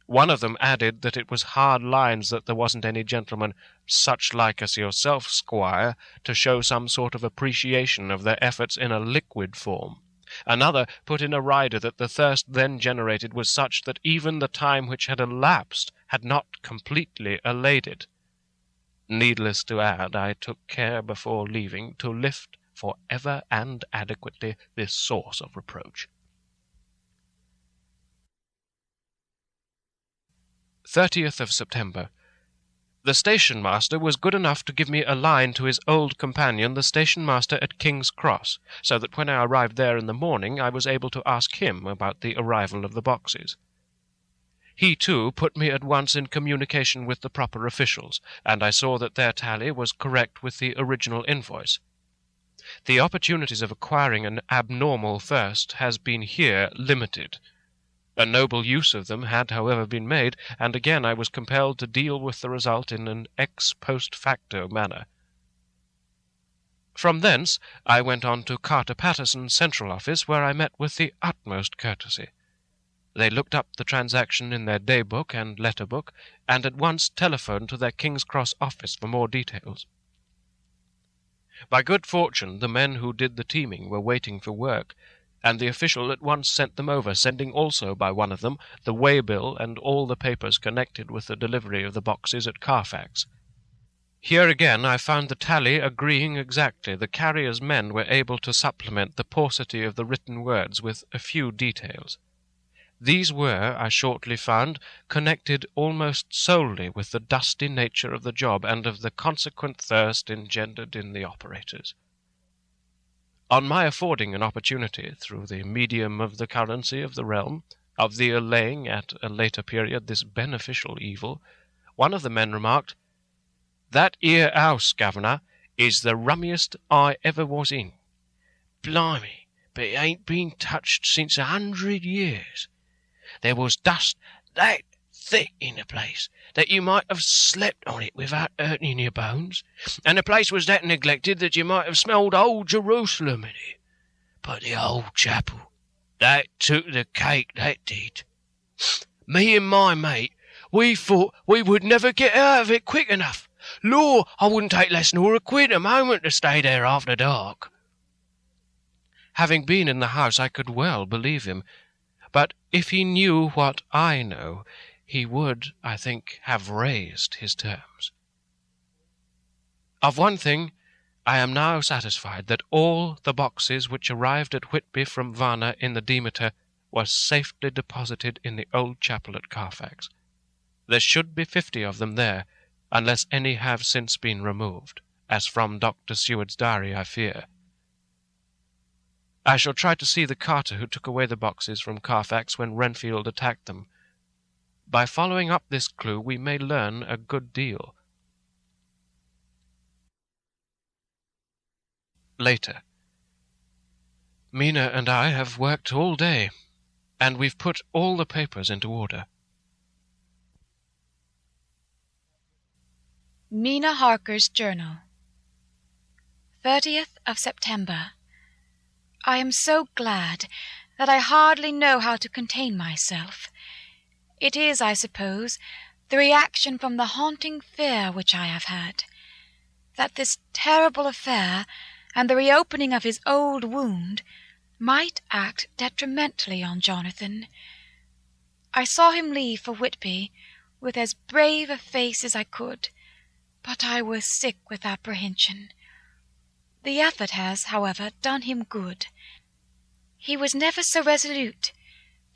One of them added that it was hard lines, that there wasn't any gentleman, such like as yourself, squire, to show some sort of appreciation of their efforts in a liquid form. Another put in a rider that the thirst then generated was such that even the time which had elapsed had not completely allayed it. Needless to add, I took care before leaving to lift for ever and adequately this source of reproach. 30th of September. The station-master was good enough to give me a line to his old companion, the station-master at King's Cross, so that when I arrived there in the morning I was able to ask him about the arrival of the boxes. He, too, put me at once in communication with the proper officials, and I saw that their tally was correct with the original invoice. The opportunities of acquiring an abnormal thirst has been here limited. A noble use of them had, however, been made, and again I was compelled to deal with the result in an ex post facto manner. From thence I went on to Carter Patterson's central office, where I met with the utmost courtesy. They looked up the transaction in their day-book and letter-book, and at once telephoned to their King's Cross office for more details. By good fortune the men who did the teaming were waiting for work, and the official at once sent them over, sending also by one of them the waybill and all the papers connected with the delivery of the boxes at Carfax. Here again I found the tally agreeing exactly. The carrier's men were able to supplement the paucity of the written words with a few details. These were, I shortly found, connected almost solely with the dusty nature of the job and of the consequent thirst engendered in the operators. On my affording an opportunity, through the medium of the currency of the realm, of the allaying at a later period this beneficial evil, one of the men remarked, "That 'ere house, Governor, is the rummiest I ever was in. Blimey, but it ain't been touched since 100 years. There was dust that thick in the place that you might have slept on it without hurting your bones, and the place was that neglected that you might have smelled old Jerusalem in it. But the old chapel, that took the cake, that did. Me and my mate, we thought we would never get out of it quick enough. Lor, I wouldn't take less nor a quid a moment to stay there after dark." Having been in the house, I could well believe him. But if he knew what I know, he would, I think, have raised his terms. Of one thing I am now satisfied, that all the boxes which arrived at Whitby from Varna in the Demeter were safely deposited in the old chapel at Carfax. There should be 50 of them there, unless any have since been removed, as from Dr. Seward's diary I fear. I shall try to see the carter who took away the boxes from Carfax when Renfield attacked them. By following up this clue we may learn a good deal. Later. Mina and I have worked all day, and we've put all the papers into order. Mina Harker's Journal, 30th of September. I am so glad that I hardly know how to contain myself. It is, I suppose, the reaction from the haunting fear which I have had, that this terrible affair and the reopening of his old wound might act detrimentally on Jonathan. I saw him leave for Whitby with as brave a face as I could, but I was sick with apprehension. The effort has, however, done him good. He was never so resolute,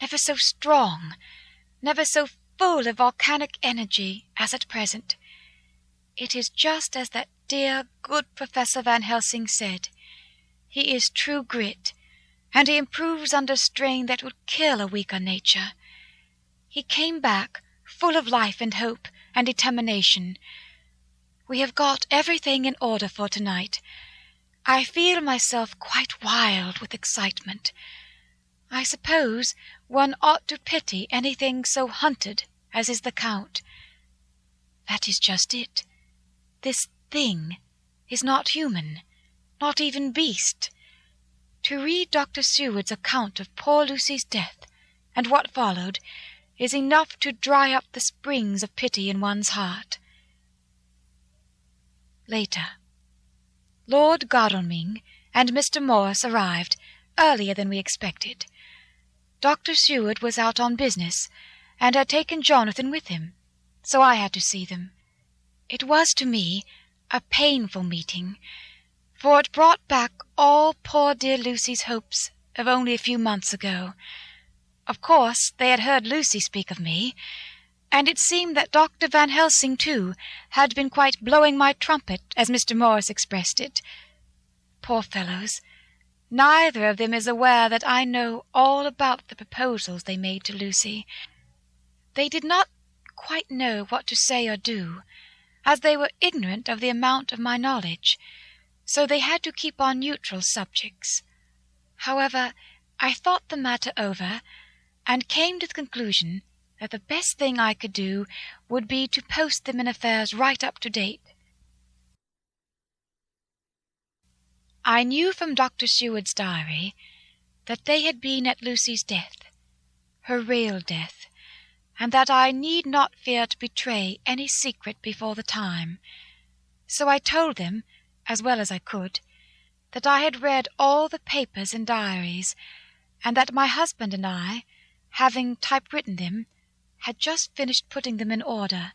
never so strong, never so full of volcanic energy as at present. It is just as that dear, good Professor Van Helsing said. He is true grit, and he improves under strain that would kill a weaker nature. He came back full of life and hope and determination. We have got everything in order for tonight. I feel myself quite wild with excitement. I suppose one ought to pity anything so hunted as is the Count. That is just it. This thing is not human, not even beast. To read Dr. Seward's account of poor Lucy's death, and what followed, is enough to dry up the springs of pity in one's heart. Later. Lord Godalming and Mr. Morris arrived earlier than we expected. Dr. Seward was out on business, and had taken Jonathan with him, so I had to see them. It was to me a painful meeting, for it brought back all poor dear Lucy's hopes of only a few months ago. Of course they had heard Lucy speak of me, and it seemed that Dr. Van Helsing, too, had been quite blowing my trumpet, as Mr. Morris expressed it. Poor fellows! Neither of them is aware that I know all about the proposals they made to Lucy. They did not quite know what to say or do, as they were ignorant of the amount of my knowledge, so they had to keep on neutral subjects. However, I thought the matter over, and came to the conclusion that the best thing I could do would be to post them in affairs right up to date. I knew from Dr. Seward's diary that they had been at Lucy's death, her real death, and that I need not fear to betray any secret before the time. So I told them, as well as I could, that I had read all the papers and diaries, and that my husband and I, having typewritten them, had just finished putting them in order.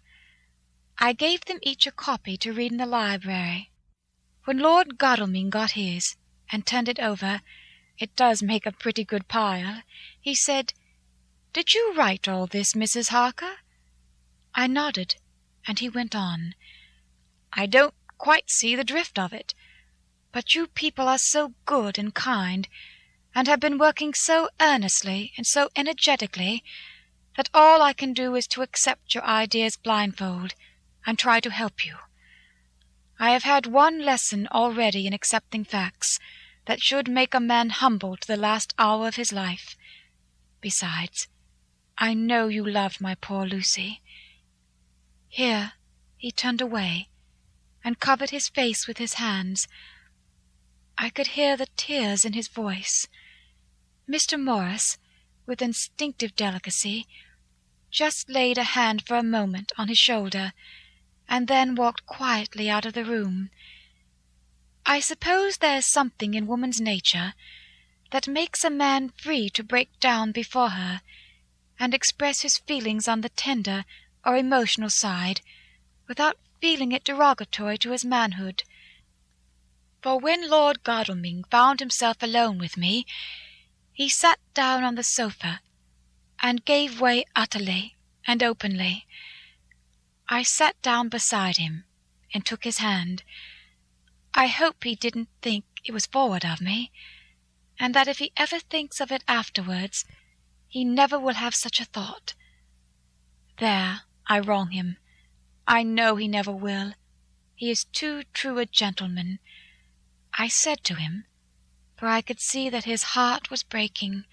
I gave them each a copy to read in the library. When Lord Godalming got his, and turned it over, it does make a pretty good pile, he said, "Did you write all this, Mrs. Harker?" I nodded, and he went on, "I don't quite see the drift of it, but you people are so good and kind, and have been working so earnestly and so energetically, that all I can do is to accept your ideas blindfold, and try to help you. I have had one lesson already in accepting facts that should make a man humble to the last hour of his life. Besides, I know you loved my poor Lucy." Here he turned away, and covered his face with his hands. I could hear the tears in his voice. Mr. Morris, with instinctive delicacy, just laid a hand for a moment on his shoulder, and then walked quietly out of the room. I suppose there is something in woman's nature that makes a man free to break down before her, and express his feelings on the tender or emotional side, without feeling it derogatory to his manhood. For when Lord Godalming found himself alone with me, he sat down on the sofa, and gave way utterly and openly. I sat down beside him, and took his hand. I hope he didn't think it was forward of me, and that if he ever thinks of it afterwards, he never will have such a thought. There I wrong him. I know he never will. He is too true a gentleman. I said to him, for I could see that his heart was breaking,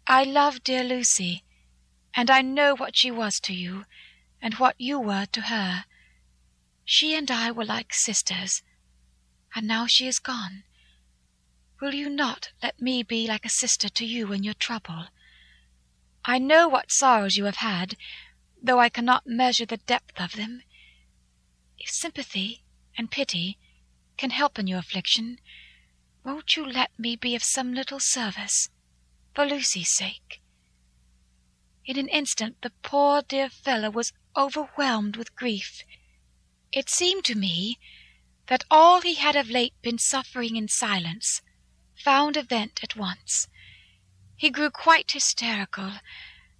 "I love dear Lucy, and I know what she was to you, and what you were to her. She and I were like sisters, and now she is gone. Will you not let me be like a sister to you in your trouble? I know what sorrows you have had, though I cannot measure the depth of them. If sympathy and pity can help in your affliction, won't you let me be of some little service, for Lucy's sake?" In an instant the poor dear fellow was overwhelmed with grief. It seemed to me that all he had of late been suffering in silence found a vent at once. He grew quite hysterical,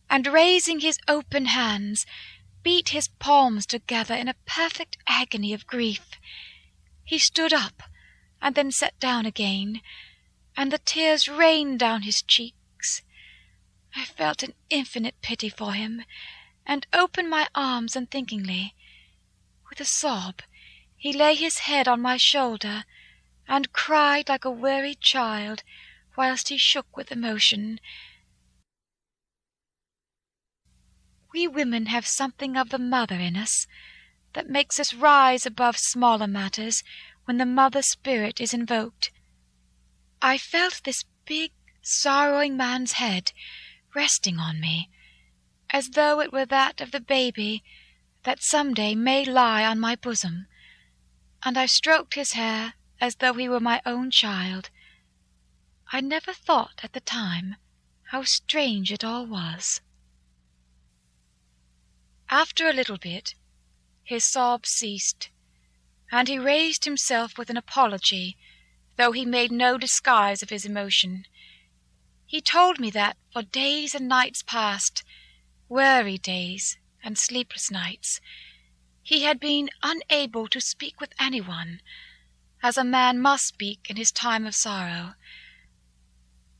and raising his open hands, beat his palms together in a perfect agony of grief. He stood up, and then sat down again, and the tears rained down his cheeks. I felt an infinite pity for him, and opened my arms unthinkingly. With a sob, he lay his head on my shoulder, and cried like a weary child, whilst he shook with emotion. We women have something of the mother in us, that makes us rise above smaller matters when the mother spirit is invoked. I felt this big, sorrowing man's head resting on me, as though it were that of the baby that some day may lie on my bosom, and I stroked his hair as though he were my own child. I never thought at the time how strange it all was. After a little bit, his sobs ceased, and he raised himself with an apology, though he made no disguise of his emotion. He told me that for days and nights past, weary days and sleepless nights, he had been unable to speak with anyone, as a man must speak in his time of sorrow.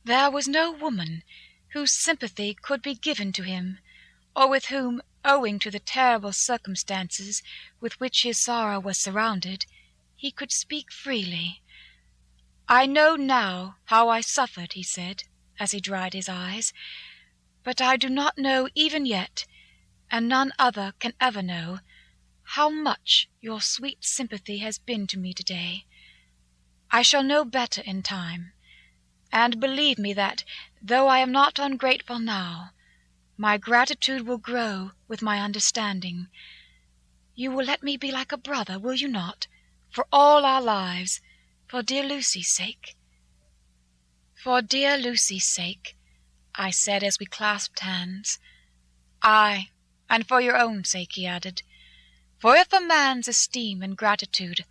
There was no woman whose sympathy could be given to him, or with whom, owing to the terrible circumstances with which his sorrow was surrounded, he could speak freely. "I know now how I suffered," he said, as he dried his eyes, "but I do not know even yet, and none other can ever know, how much your sweet sympathy has been to me to-day. I shall know better in time, and believe me that, though I am not ungrateful now, my gratitude will grow with my understanding. You will let me be like a brother, will you not, for all our lives, for dear Lucy's sake?" For dear Lucy's sake, I said as we clasped hands. Ay, and for your own sake, he added. For if a man's esteem and gratitude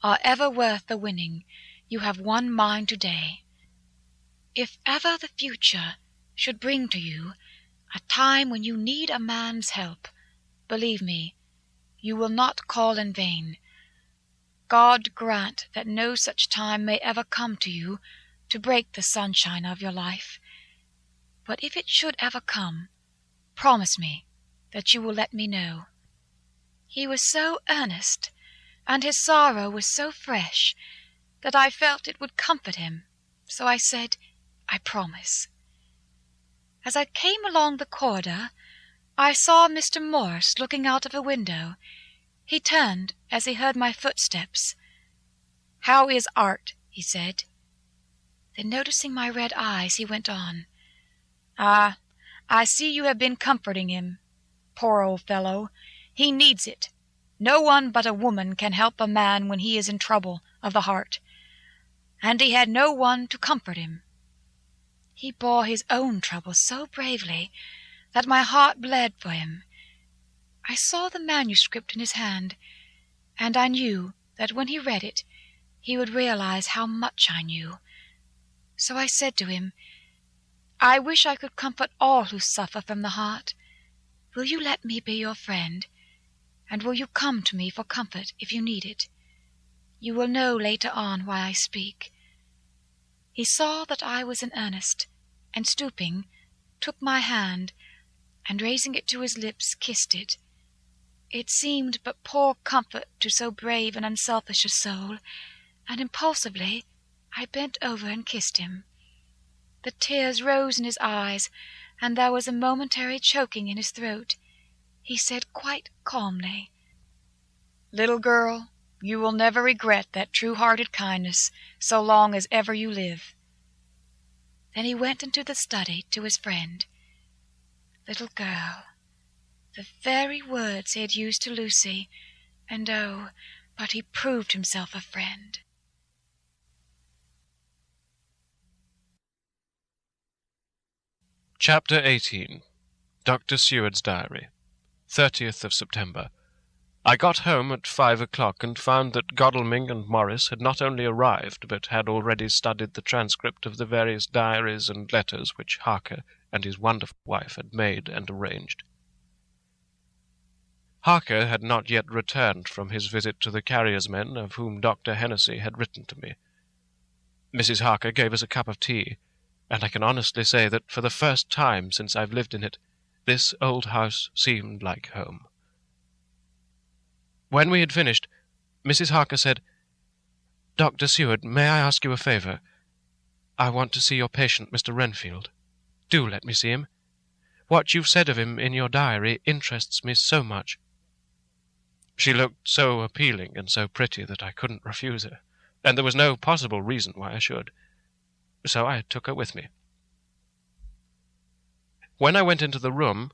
are ever worth the winning, you have won mine to-day. If ever the future should bring to you a time when you need a man's help, believe me, you will not call in vain. God grant that no such time may ever come to you to break the sunshine of your life. But if it should ever come, promise me that you will let me know. He was so earnest, and his sorrow was so fresh, that I felt it would comfort him, so I said, I promise. As I came along the corridor, I saw Mr. Morse looking out of a window. He turned as he heard my footsteps. How is Art? He said. Then noticing my red eyes, he went on. Ah, I see you have been comforting him. Poor old fellow, he needs it. No one but a woman can help a man when he is in trouble of the heart. And he had no one to comfort him. He bore his own troubles so bravely that my heart bled for him. I saw the manuscript in his hand, and I knew that when he read it, he would realize how much I knew. So I said to him, I wish I could comfort all who suffer from the heart. Will you let me be your friend, and will you come to me for comfort if you need it? You will know later on why I speak. He saw that I was in earnest, and stooping, took my hand, and raising it to his lips, kissed it. It seemed but poor comfort to so brave and unselfish a soul, and impulsively I bent over and kissed him. The tears rose in his eyes, and there was a momentary choking in his throat. He said quite calmly, Little girl, you will never regret that true-hearted kindness so long as ever you live. Then he went into the study to his friend. Little girl, the very words he had used to Lucy, and oh, but he proved himself a friend. Chapter 18. Dr. Seward's Diary. 30th of September. I got home at 5 o'clock and found that Godalming and Morris had not only arrived, but had already studied the transcript of the various diaries and letters which Harker and his wonderful wife had made and arranged. Harker had not yet returned from his visit to the carrier's men, of whom Dr. Hennessy had written to me. Mrs. Harker gave us a cup of tea, and I can honestly say that for the first time since I've lived in it, this old house seemed like home. When we had finished, Mrs. Harker said, Dr. Seward, may I ask you a favour? I want to see your patient, Mr. Renfield. Do let me see him. What you've said of him in your diary interests me so much. She looked so appealing and so pretty that I couldn't refuse her, and there was no possible reason why I should. So I took her with me. When I went into the room,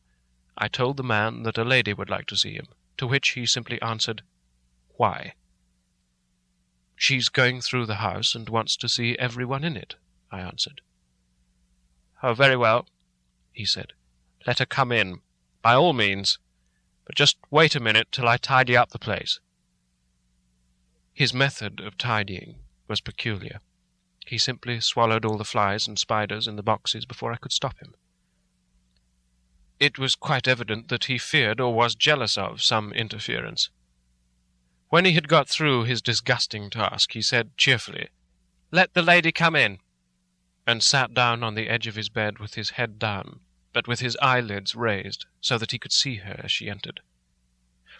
I told the man that a lady would like to see him, to which he simply answered, Why? She's going through the house and wants to see everyone in it, I answered. Oh, very well, he said. Let her come in, by all means, but just wait a minute till I tidy up the place. His method of tidying was peculiar. He simply swallowed all the flies and spiders in the boxes before I could stop him. It was quite evident that he feared or was jealous of some interference. When he had got through his disgusting task, he said cheerfully, Let the lady come in, and sat down on the edge of his bed with his head down, but with his eyelids raised, so that he could see her as she entered.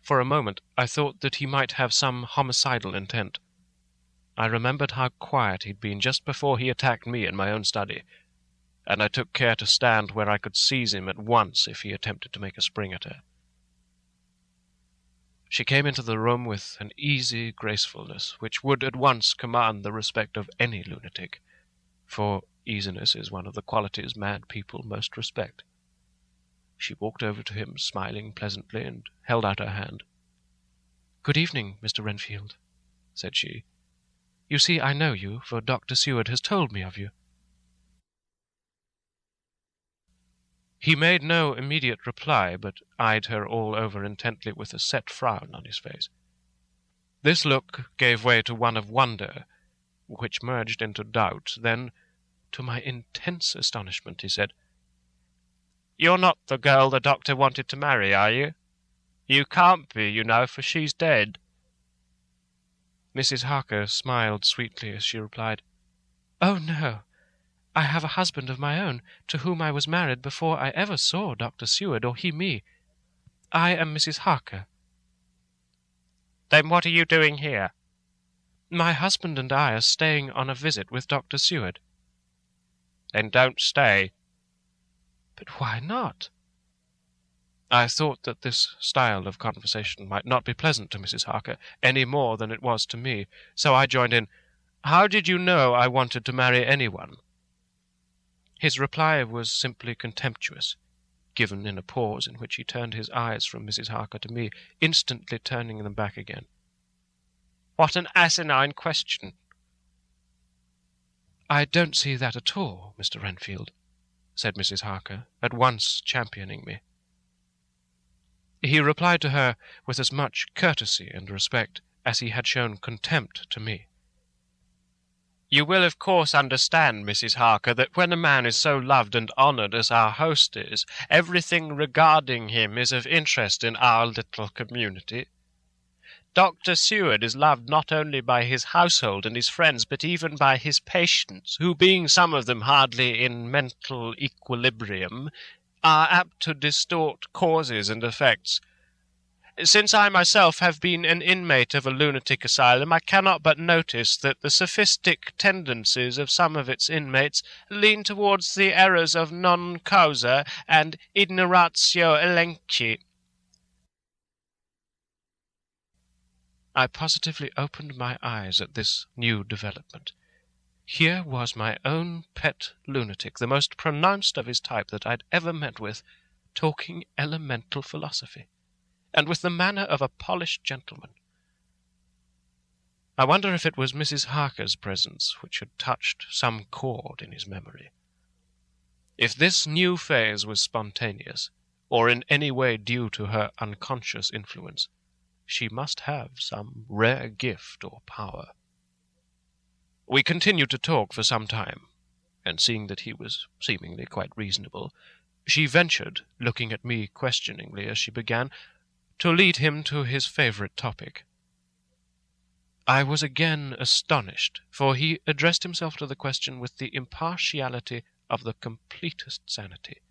For a moment I thought that he might have some homicidal intent. I remembered how quiet he'd been just before he attacked me in my own study, and I took care to stand where I could seize him at once if he attempted to make a spring at her. She came into the room with an easy gracefulness which would at once command the respect of any lunatic, for easiness is one of the qualities mad people most respect. She walked over to him, smiling pleasantly, and held out her hand. "Good evening, Mr. Renfield," said she. "You see, I know you, for Dr. Seward has told me of you." He made no immediate reply, but eyed her all over intently with a set frown on his face. This look gave way to one of wonder, which merged into doubt. Then, to my intense astonishment, he said, "You're not the girl the doctor wanted to marry, are you? You can't be, you know, for she's dead." Mrs. Harker smiled sweetly as she replied, "Oh, no. I have a husband of my own, to whom I was married before I ever saw Dr. Seward, or he me. I am Mrs. Harker." "Then what are you doing here?" "My husband and I are staying on a visit with Dr. Seward." "Then don't stay." "But why not?" I thought that this style of conversation might not be pleasant to Mrs. Harker, any more than it was to me, so I joined in, "How did you know I wanted to marry anyone?" His reply was simply contemptuous, given in a pause in which he turned his eyes from Mrs. Harker to me, instantly turning them back again. "What an asinine question!" "I don't see that at all, Mr. Renfield," said Mrs. Harker, at once championing me. He replied to her with as much courtesy and respect as he had shown contempt to me. "You will of course understand, Mrs. Harker, that when a man is so loved and honoured as our host is, everything regarding him is of interest in our little community. Dr. Seward is loved not only by his household and his friends, but even by his patients, who, being some of them hardly in mental equilibrium, are apt to distort causes and effects. Since I myself have been an inmate of a lunatic asylum, I cannot but notice that the sophistic tendencies of some of its inmates lean towards the errors of non causa and ignoratio elenchi." I positively opened my eyes at this new development. Here was my own pet lunatic, the most pronounced of his type that I'd ever met with, talking elemental philosophy, and with the manner of a polished gentleman. I wonder if it was Mrs. Harker's presence which had touched some chord in his memory. If this new phase was spontaneous, or in any way due to her unconscious influence, she must have some rare gift or power. We continued to talk for some time, and seeing that he was seemingly quite reasonable, she ventured, looking at me questioningly as she began, to lead him to his favourite topic. I was again astonished, for he addressed himself to the question with the impartiality of the completest sanity.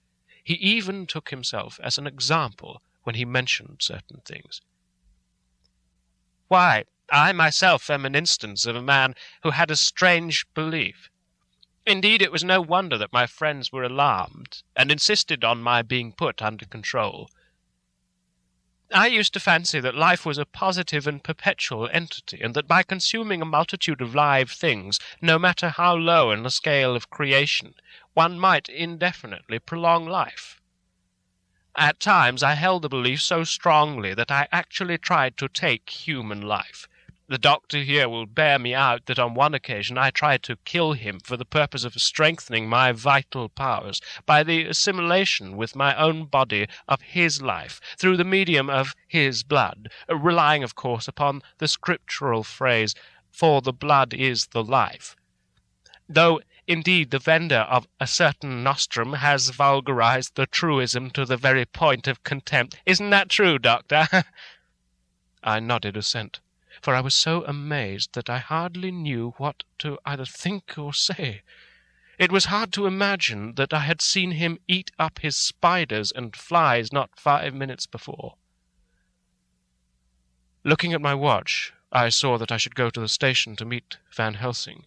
He even took himself as an example when he mentioned certain things. "Why, I myself am an instance of a man who had a strange belief. Indeed, it was no wonder that my friends were alarmed, and insisted on my being put under control. I used to fancy that life was a positive and perpetual entity, and that by consuming a multitude of live things, no matter how low in the scale of creation, one might indefinitely prolong life. At times I held the belief so strongly that I actually tried to take human life. The doctor here will bear me out that on one occasion I tried to kill him for the purpose of strengthening my vital powers by the assimilation with my own body of his life through the medium of his blood, relying, of course, upon the scriptural phrase, "For the blood is the life," though indeed the vendor of a certain nostrum has vulgarized the truism to the very point of contempt. Isn't that true, Doctor? I nodded assent, for I was so amazed that I hardly knew what to either think or say. It was hard to imagine that I had seen him eat up his spiders and flies not 5 minutes before. Looking at my watch, I saw that I should go to the station to meet Van Helsing,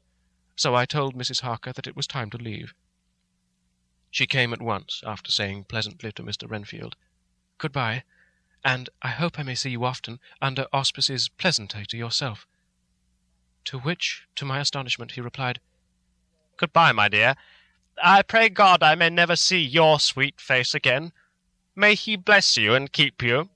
so I told Mrs. Harker that it was time to leave. She came at once, after saying pleasantly to Mr. Renfield, "Good-bye, and I hope I may see you often, under auspices pleasanter to yourself." To which, to my astonishment, he replied, "Good-bye, my dear. I pray God I may never see your sweet face again. May he bless you and keep you."